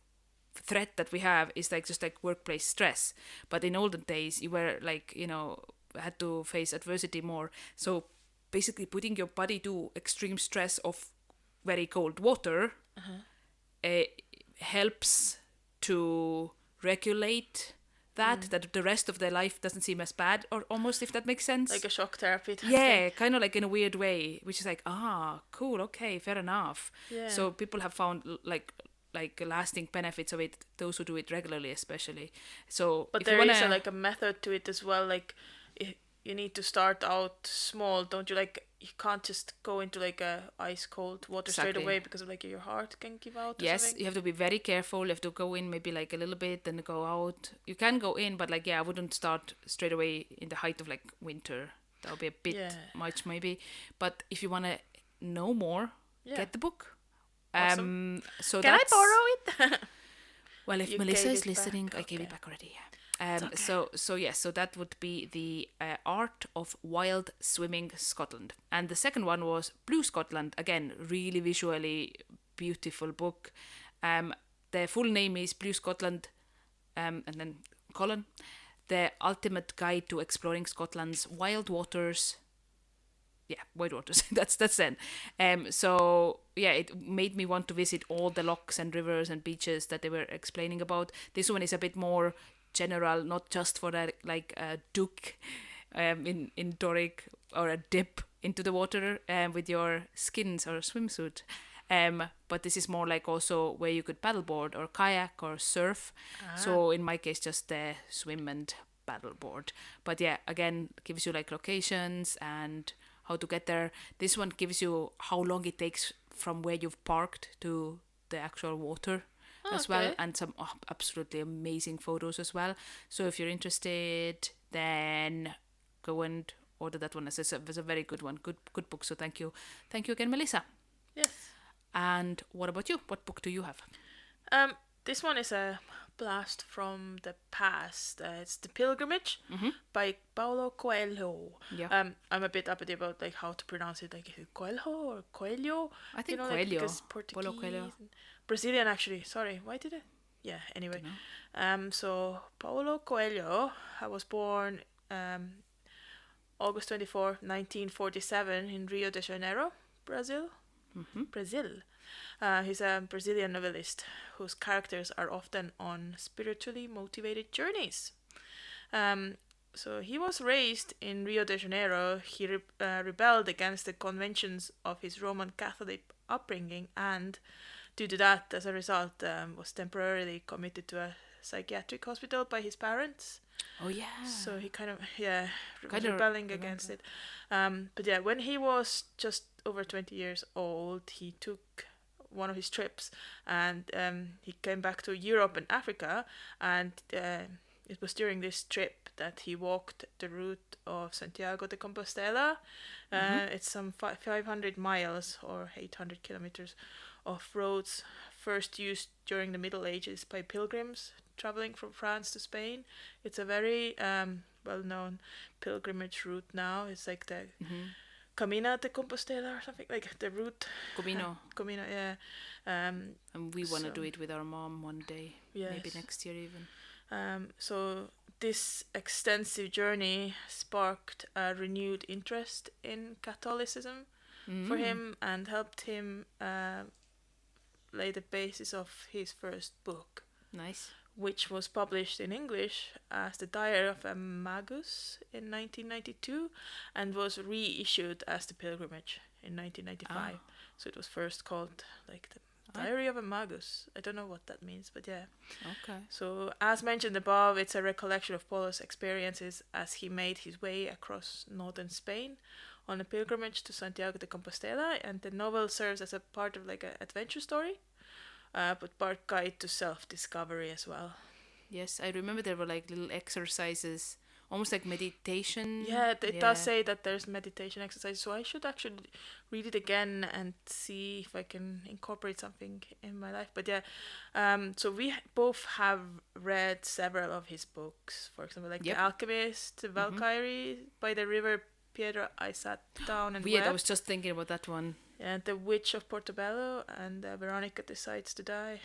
threat that we have is like just like workplace stress, but in olden days you were like, you know, had to face adversity more. So basically putting your body to extreme stress of very cold water helps to regulate that the rest of their life doesn't seem as bad, or almost, if that makes sense, like a shock therapy type yeah thing. kind of like in a weird way, which is like cool, okay, fair enough. Yeah. So people have found like lasting benefits of it, those who do it regularly especially. So but if there you wanna, is like a method to it as well, like you need to start out small, don't you? Like you can't just go into like a ice cold water straight away, because of like your heart can give out or yes, something. you have to be very careful. You have to go in maybe like a little bit, then go out. You can go in, but like, yeah, I wouldn't start straight away in the height of like winter. That would be a bit much maybe. But if you want to know more, get the book. Awesome. So can I that's, borrow it? well, if You Melissa gave is it listening, back, I gave it okay. back already. Yeah. So that would be the Art of Wild Swimming Scotland, and the second one was Blue Scotland. Again, really visually beautiful book. The full name is Blue Scotland, and then colon, the ultimate guide to exploring Scotland's wild waters. Yeah, wild waters. that's then. So yeah, it made me want to visit all the lochs and rivers and beaches that they were explaining about. This one is a bit more general, not just for like a duke in Doric, or a dip into the water with your skins or swimsuit. But this is more like also where you could paddleboard or kayak or surf. So in my case, just swim and paddleboard. But yeah, again, gives you like locations and how to get there. This one gives you how long it takes from where you've parked to the actual water as well, and some absolutely amazing photos as well. So if you're interested, then go and order that one. It's a very good one, good book. So thank you again, Melissa. Yes. And what about you? What book do you have? This one is a blast from the past. It's The Pilgrimage by Paulo Coelho. Yeah. I'm a bit uppity about like how to pronounce it. Like, is it Coelho or Coelho? I think Like, Coelho. because Portuguese, Paulo Coelho. Brazilian actually. Sorry, why did it? Yeah. Anyway, so Paulo Coelho was born August 24, 1947 in Rio de Janeiro, Brazil. Brazil. He's a Brazilian novelist whose characters are often on spiritually motivated journeys. So he was raised in Rio de Janeiro. He rebelled against the conventions of his Roman Catholic upbringing, and due to that, as a result, was temporarily committed to a psychiatric hospital by his parents. Oh yeah. So he kind of was rebelling against it. But yeah, when he was just over 20 years old, he took one of his trips, and he came back to Europe and Africa, and it was during this trip that he walked the route of Santiago de Compostela. It's some 500 miles or 800 kilometers of roads first used during the Middle Ages by pilgrims traveling from France to Spain. It's a very well-known pilgrimage route now. It's like the Camino de Compostela or something, like the route. Camino. Camino, yeah. And we want to do it with our mom one day. Yes. Maybe next year even. So this extensive journey sparked a renewed interest in Catholicism for him and helped him lay the basis of his first book. Nice. Which was published in English as The Diary of a Magus in 1992 and was reissued as The Pilgrimage in 1995. So it was first called like The Diary of a Magus. I don't know what that means, but yeah. Okay. So as mentioned above, it's a recollection of Polo's experiences as he made his way across northern Spain on a pilgrimage to Santiago de Compostela, and the novel serves as a part of like an adventure story. But part guide to self-discovery as well. Yes, I remember there were like little exercises, almost like meditation. Yeah, it does say that there's meditation exercises, so I should actually read it again and see if I can incorporate something in my life. But yeah, so we both have read several of his books. For example, like The Alchemist, The Valkyrie, By the River Piedra, I Sat Down and Weird, Wept. I was just thinking about that one. And The Witch of Portobello and Veronica Decides to Die.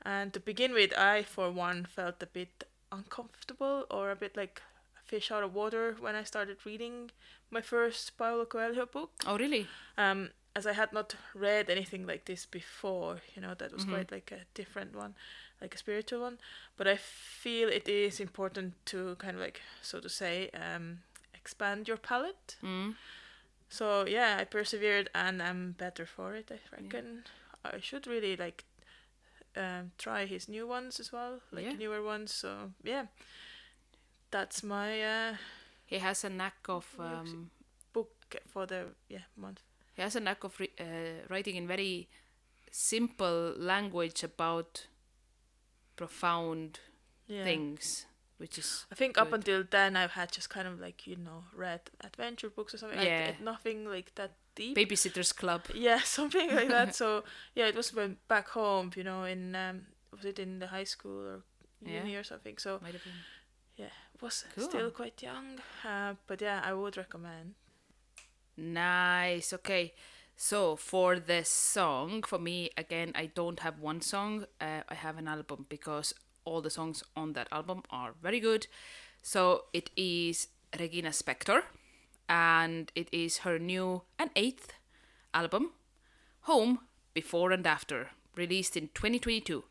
And to begin with, I, for one, felt a bit uncomfortable or a bit like a fish out of water when I started reading my first Paulo Coelho book. Oh, really? As I had not read anything like this before, that was quite like a different one, like a spiritual one. But I feel it is important to kind of like, so to say, expand your palette. So yeah, I persevered and I'm better for it. I reckon I should really like try his new ones as well, like newer ones. So yeah, that's my he has a knack of book for the month. He has a knack of writing in very simple language about profound things. Which is I think good. Up until then I've had just kind of like read adventure books or something. Nothing like that deep. Babysitter's Club. Yeah, something like that. So yeah, it was when back home, in was it in the high school or uni or something? So might have been. Yeah, was Cool. still quite young. But yeah, I would recommend. Nice. Okay. So for the song, for me again, I don't have one song. I have an album because all the songs on that album are very good. So it is Regina Spektor, and it is her new and 8th album, Home, Before and After, released in 2022.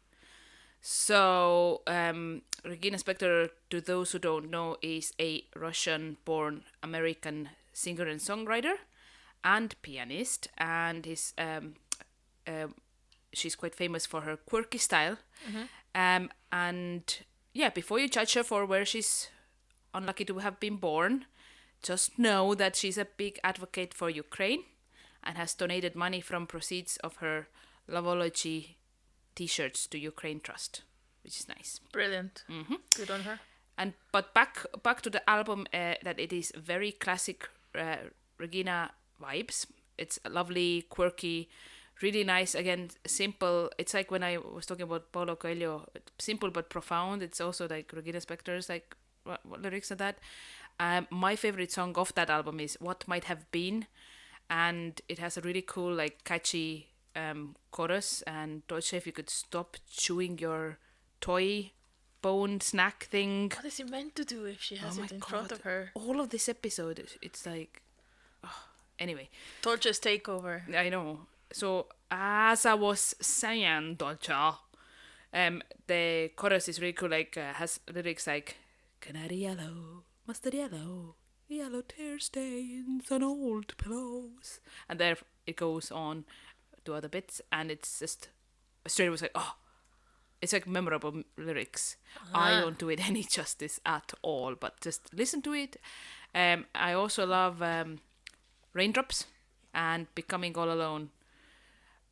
So Regina Spektor, to those who don't know, is a Russian-born American singer and songwriter and pianist, and she's quite famous for her quirky style. And yeah, before you judge her for where she's unlucky to have been born, just know that she's a big advocate for Ukraine and has donated money from proceeds of her Loveology t-shirts to Ukraine Trust, which is nice. Brilliant. Good on her. But back to the album, that it is very classic Regina vibes. It's lovely, quirky, really nice. Again, simple. It's like when I was talking about Paulo Coelho, simple but profound. It's also like Regina Spektor's like what lyrics are that. My favorite song of that album is What Might Have Been, and it has a really cool, like, catchy chorus. And Deutsche, if you could stop chewing your toy bone snack thing. What is he meant to do if she has it in front of her? All of this episode, it's like, anyway. Dolce's takeover. I know. So as I was saying, Dolce, the chorus is really cool. Like has lyrics like canary yellow, mustard yellow, yellow tear stains on old pillows, and there it goes on to other bits, and it's just straight was like, it's like memorable lyrics. I don't do it any justice at all, but just listen to it. I also love Raindrops and Becoming All Alone.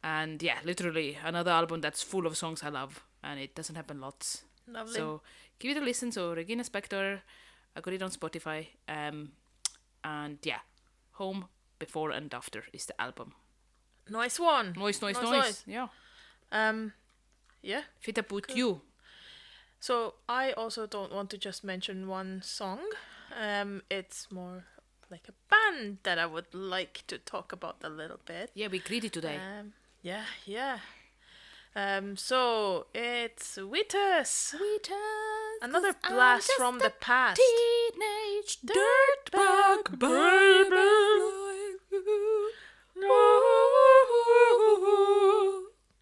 And yeah, literally another album that's full of songs I love, and it doesn't happen lots. Lovely. So give it a listen. So Regina Spektor, I got it on Spotify. And yeah, Home, Before and After is the album. Nice one. Nice. Yeah. Yeah. Fit about you. So I also don't want to just mention one song. It's more like a band that I would like to talk about a little bit. Yeah, we greedy today. Yeah. So it's Wheatus. Another blast from the past. Teenage dirtbag baby.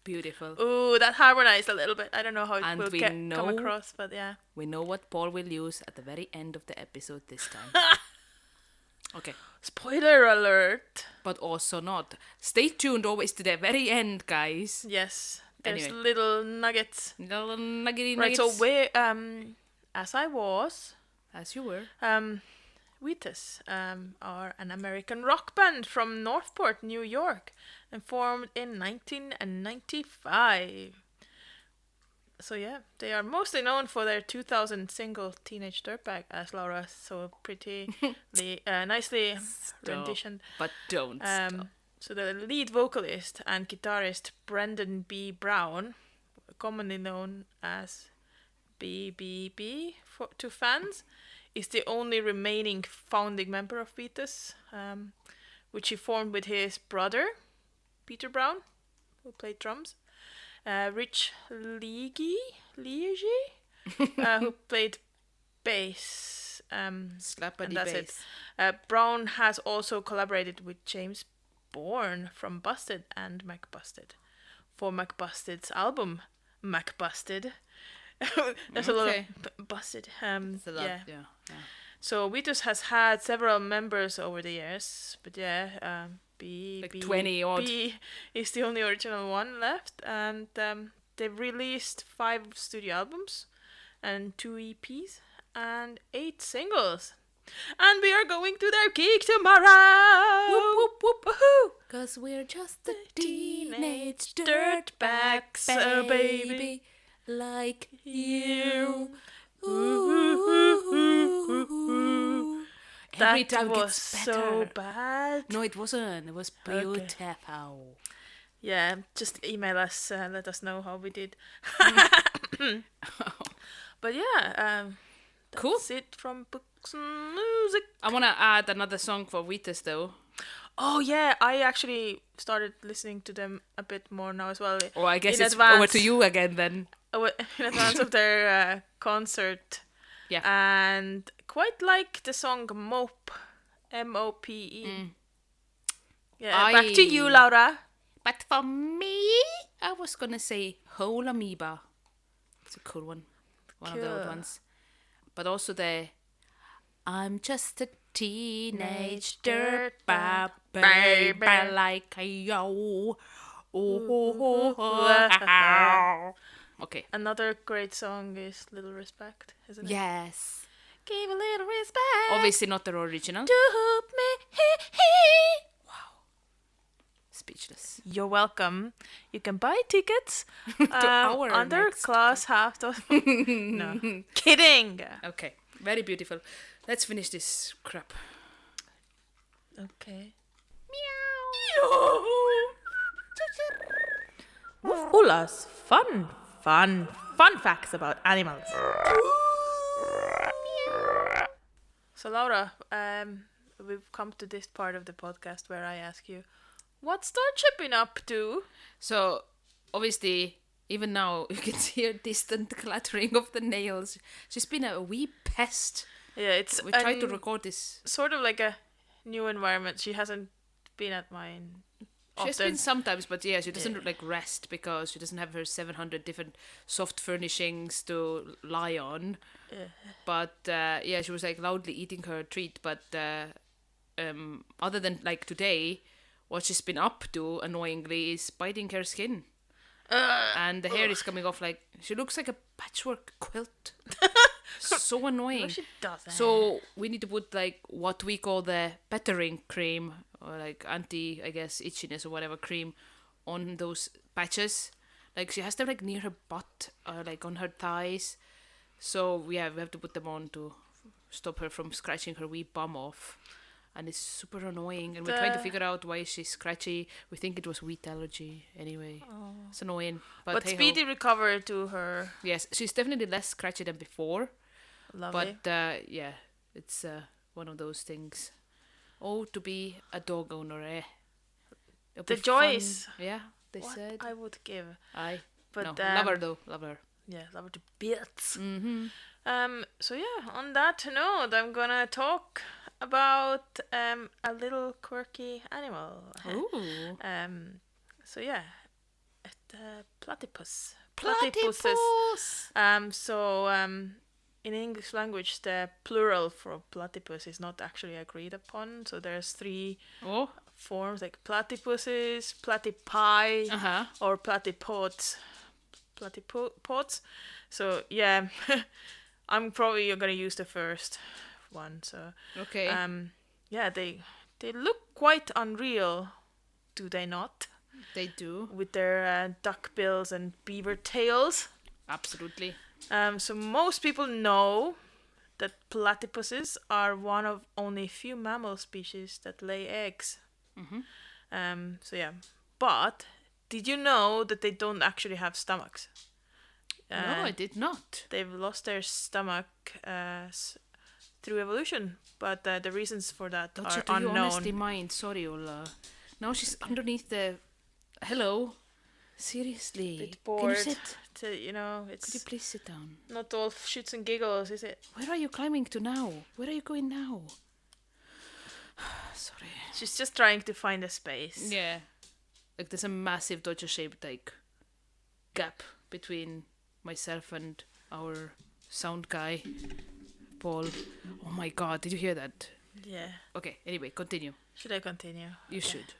Beautiful. Ooh, that harmonized a little bit. I don't know how it And will we come across, but yeah. We know what Paul will use at the very end of the episode this time. Okay. Spoiler alert. But also not. Stay tuned always to the very end, guys. Yes. There's Anyway. little nuggets. Little nuggety Right, nuggets. so we as I was, As you were. Wheatus are an American rock band from Northport, New York, and formed in 1995. So yeah, they are mostly known for their 2000 single "Teenage Dirtbag," as Laura so pretty nicely renditioned. But don't stop. So the lead vocalist and guitarist Brendan B. Brown, commonly known as BBB to fans, is the only remaining founding member of Wheatus, which he formed with his brother, Peter Brown, who played drums, Rich Leahy, who played bass. Slappity and that's bass. it. Brown has also collaborated with James Bourne from Busted and McBusted for McBusted's album McBusted. There's a lot of busted. It's a lot, yeah. So Wheatus has had several members over the years, but yeah, Like 20 odd. B is the only original one left, and they've released 5 studio albums and 2 EPs and 8 singles. And we are going to their gig tomorrow. Whoop, whoop, whoop, woohoo! 'Cause we're just the Teenage teenage dirtbags, dirtbags, baby, like you. Every That time was gets better. so bad. No, it wasn't. It was beautiful. Yeah, just email us, let us know how we did. But yeah, Cool. that's it from Books and Music. I want to add another song for Wheatus, though. Oh yeah, I actually started listening to them a bit more now as well. Or I guess in it's advance, over to you again then. In advance of their concert. Yeah. And quite like the song Mope, M-O-P-E. Yeah, back to you, Laura. But for me, I was gonna say Whole Amoeba. It's a cool one. One of the old Cool. ones. But also the I'm just a teenage dirtbag baby like yo. Okay. Another great song is Little Respect, isn't it? Yes. Give a little respect. Obviously not the original. To me. Speechless. You're welcome. You can buy tickets our under next Klaas half. No, kidding. Okay. Very beautiful. Let's finish this crap. Okay. Meow. Ula's fun facts about animals. So Laura, we've come to this part of the podcast where I ask you, what's Starship been up to? So, obviously, even now, you can see her distant clattering of the nails. She's been a wee pest. Yeah, it's We tried to record this. sort of like a new environment. She hasn't been at mine She has often. been sometimes, but yeah, she doesn't like rest because she doesn't have her 700 different soft furnishings to lie on. But yeah, she was like loudly eating her treat. But other than like today, what she's been up to annoyingly is biting her skin. And the hair is coming off like she looks like a patchwork quilt. So annoying. No, she doesn't. So we need to put like what we call the bettering cream or like anti, I guess, itchiness or whatever cream on those patches. Like she has them like near her butt or like on her thighs. So we have to put them on to stop her from scratching her wee bum off. And it's super annoying. And we're trying to figure out why she's scratchy. We think it was wheat allergy anyway. Oh. It's annoying. But speedy recovery to her. Yes, she's definitely less scratchy than before. Lovely. But yeah, it's one of those things. Oh, to be a dog owner, eh? The joys. Yeah, they said. I would give. But no, love her though. Love her. Yeah, love her to bits. Mm-hmm. So yeah, on that note, I'm gonna talk about a little quirky animal. Ooh. So yeah, platypus. Platypus. In English language, the plural for platypus is not actually agreed upon. So there's 3 forms, like platypuses, platypi, or platypods. Platypods. So yeah, I'm probably gonna use the first one. So okay. Yeah, they look quite unreal, do they not? They do. With their duck bills and beaver tails. Absolutely. So most people know that platypuses are one of only a few mammal species that lay eggs. Mm-hmm. So yeah, but did you know that they don't actually have stomachs? No, I did not. They've lost their stomach through evolution, but the reasons for that are unknown. Do you honestly mind? Sorry, Ulla. Now she's underneath the... Hello? Seriously? Bit bored. Can you sit? It's... Could you please sit down? Not all shits and giggles, is it? Where are you climbing to now? Where are you going now? Sorry. She's just trying to find a space. Yeah. Like there's a massive Dodger-shaped gap between myself and our sound guy, Paul. Oh my god, did you hear that? Yeah. Okay, anyway, continue. Should I continue? You should.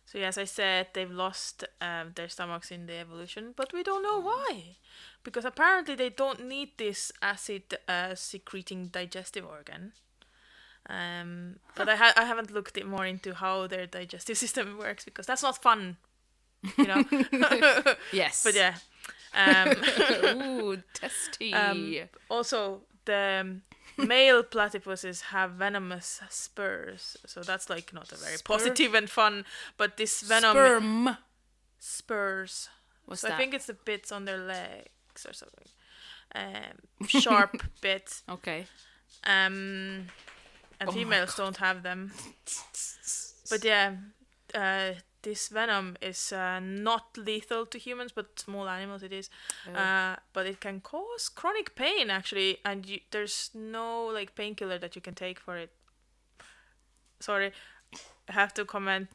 So as I said, they've lost their stomachs in the evolution, but we don't know why. Because apparently they don't need this acid secreting digestive organ. But I haven't looked more into how their digestive system works, because that's not fun, Yes. But yeah. Ooh, testy. Also, the male platypuses have venomous spurs, so that's not a very positive and fun. But this venom spurs. What's so that? I think it's the bits on their legs or something. Sharp bits. Okay. And females don't have them. But yeah, this venom is not lethal to humans, but small animals it is. But it can cause chronic pain, actually, and there's no painkiller that you can take for it. Sorry, I have to comment.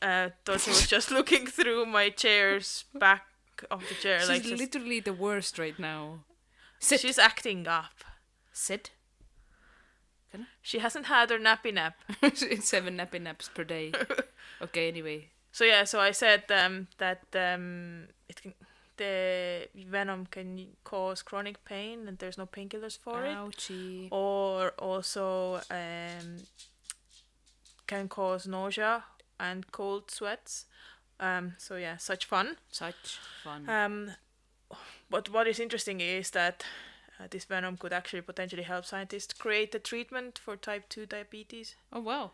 Dodger was just looking through my chair's back of the chair. She's literally the worst right now. Sit. She's acting up. Sit. She hasn't had her nappy nap. 7 nappy naps per day. Okay, anyway. So I said that the venom can cause chronic pain and there's no painkillers for Ouchie. it. Or also can cause nausea and cold sweats. Such fun. Such fun. But what is interesting is that this venom could actually potentially help scientists create a treatment for type 2 diabetes. Oh, wow.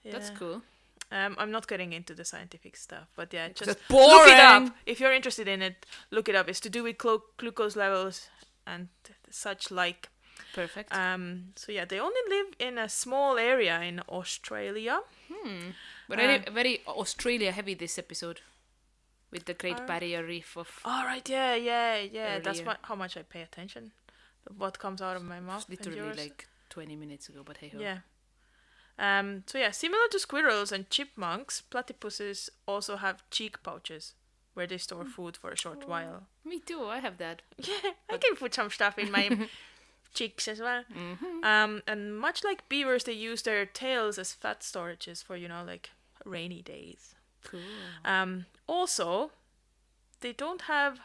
Yeah. That's cool. I'm not getting into the scientific stuff, but yeah, just that's boring. Look it up. If you're interested in it, look it up. It's to do with glucose levels and such like. Perfect. They only live in a small area in Australia. But very Australia heavy this episode. With the Great Barrier Reef of... All right, yeah. That's how much I pay attention. What comes out of my mouth. Literally 20 minutes ago, but hey ho. Yeah. Similar to squirrels and chipmunks, platypuses also have cheek pouches where they store food for a short while. Me too, I have that. Yeah, I can put some stuff in my cheeks as well. Mm-hmm. And much like beavers, they use their tails as fat storages for, rainy days. Cool. Also, they don't have,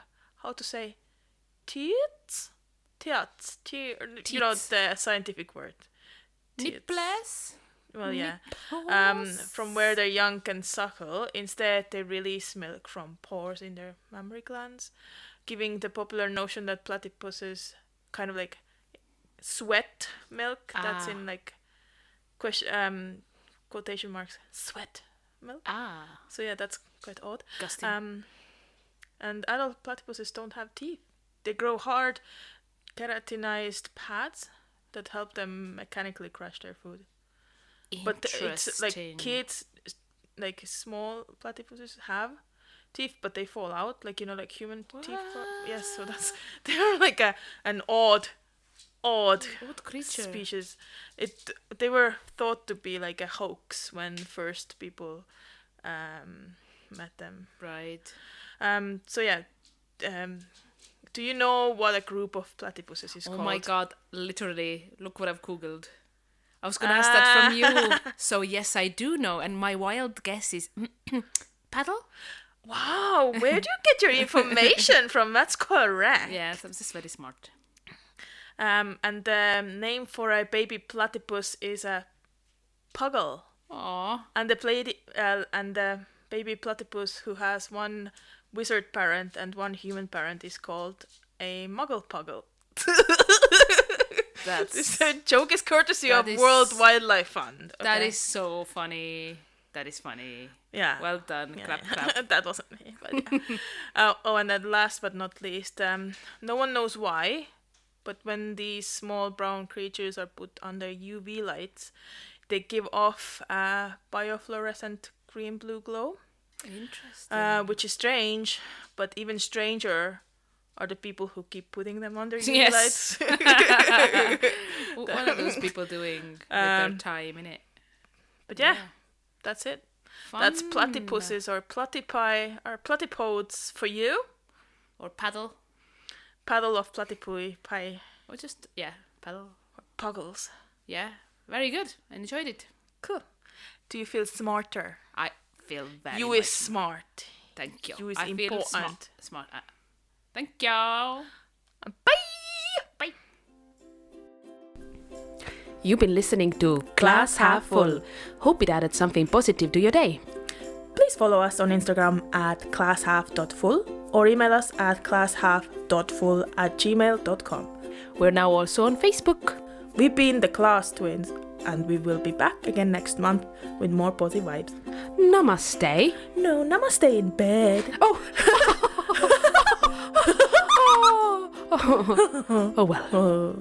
teats? Teats. The scientific word. Nipples? Well, yeah. From where their young can suckle. Instead, they release milk from pores in their mammary glands, giving the popular notion that platypuses kind of like sweat milk. That's in like quotation marks, sweat milk. So yeah, that's quite odd. Disgusting. And adult platypuses don't have teeth. They grow hard, keratinized pads that help them mechanically crush their food. But it's like kids, like small platypuses have teeth, but they fall out, like, you know, like human teeth. Yes, so they're like an odd creature species. They were thought to be like a hoax when first people met them. Right. So yeah, do you know what a group of platypuses is called? Oh my god, literally, look what I've googled. I was gonna ask that from you. So yes, I do know, and my wild guess is paddle. Wow, where do you get your information from? That's correct. Yes, I'm just very smart. And the name for a baby platypus is a puggle. Aww. And the baby platypus who has one wizard parent and one human parent is called a muggle puggle. This joke is courtesy of World Wildlife Fund. Okay? That is so funny. That is funny. Yeah. Well done. Yeah, Clap, yeah. clap. That wasn't me. But yeah. And then last but not least, no one knows why, but when these small brown creatures are put under UV lights, they give off a biofluorescent green-blue glow. Interesting. Which is strange, but even stranger are the people who keep putting them under UV lights. What are those people doing with their time in it? But yeah, that's it. Fun. That's platypuses or platypi or platypodes for you. Or paddle. Paddle of platypui pie. Or just, paddle. Or puggles. Yeah, very good. I enjoyed it. Cool. Do you feel smarter? I feel very You is smart. Thank you. You is I important. feel smart. Thank you. Bye! Bye. You've been listening to Glass Half Full. Hope it added something positive to your day. Please follow us on Instagram at classhalf.full or email us at classhalf.full@gmail.com. We're now also on Facebook. We've been the Klaas twins, and we will be back again next month with more positive vibes. Namaste. No, namaste in bed. Oh. Oh well.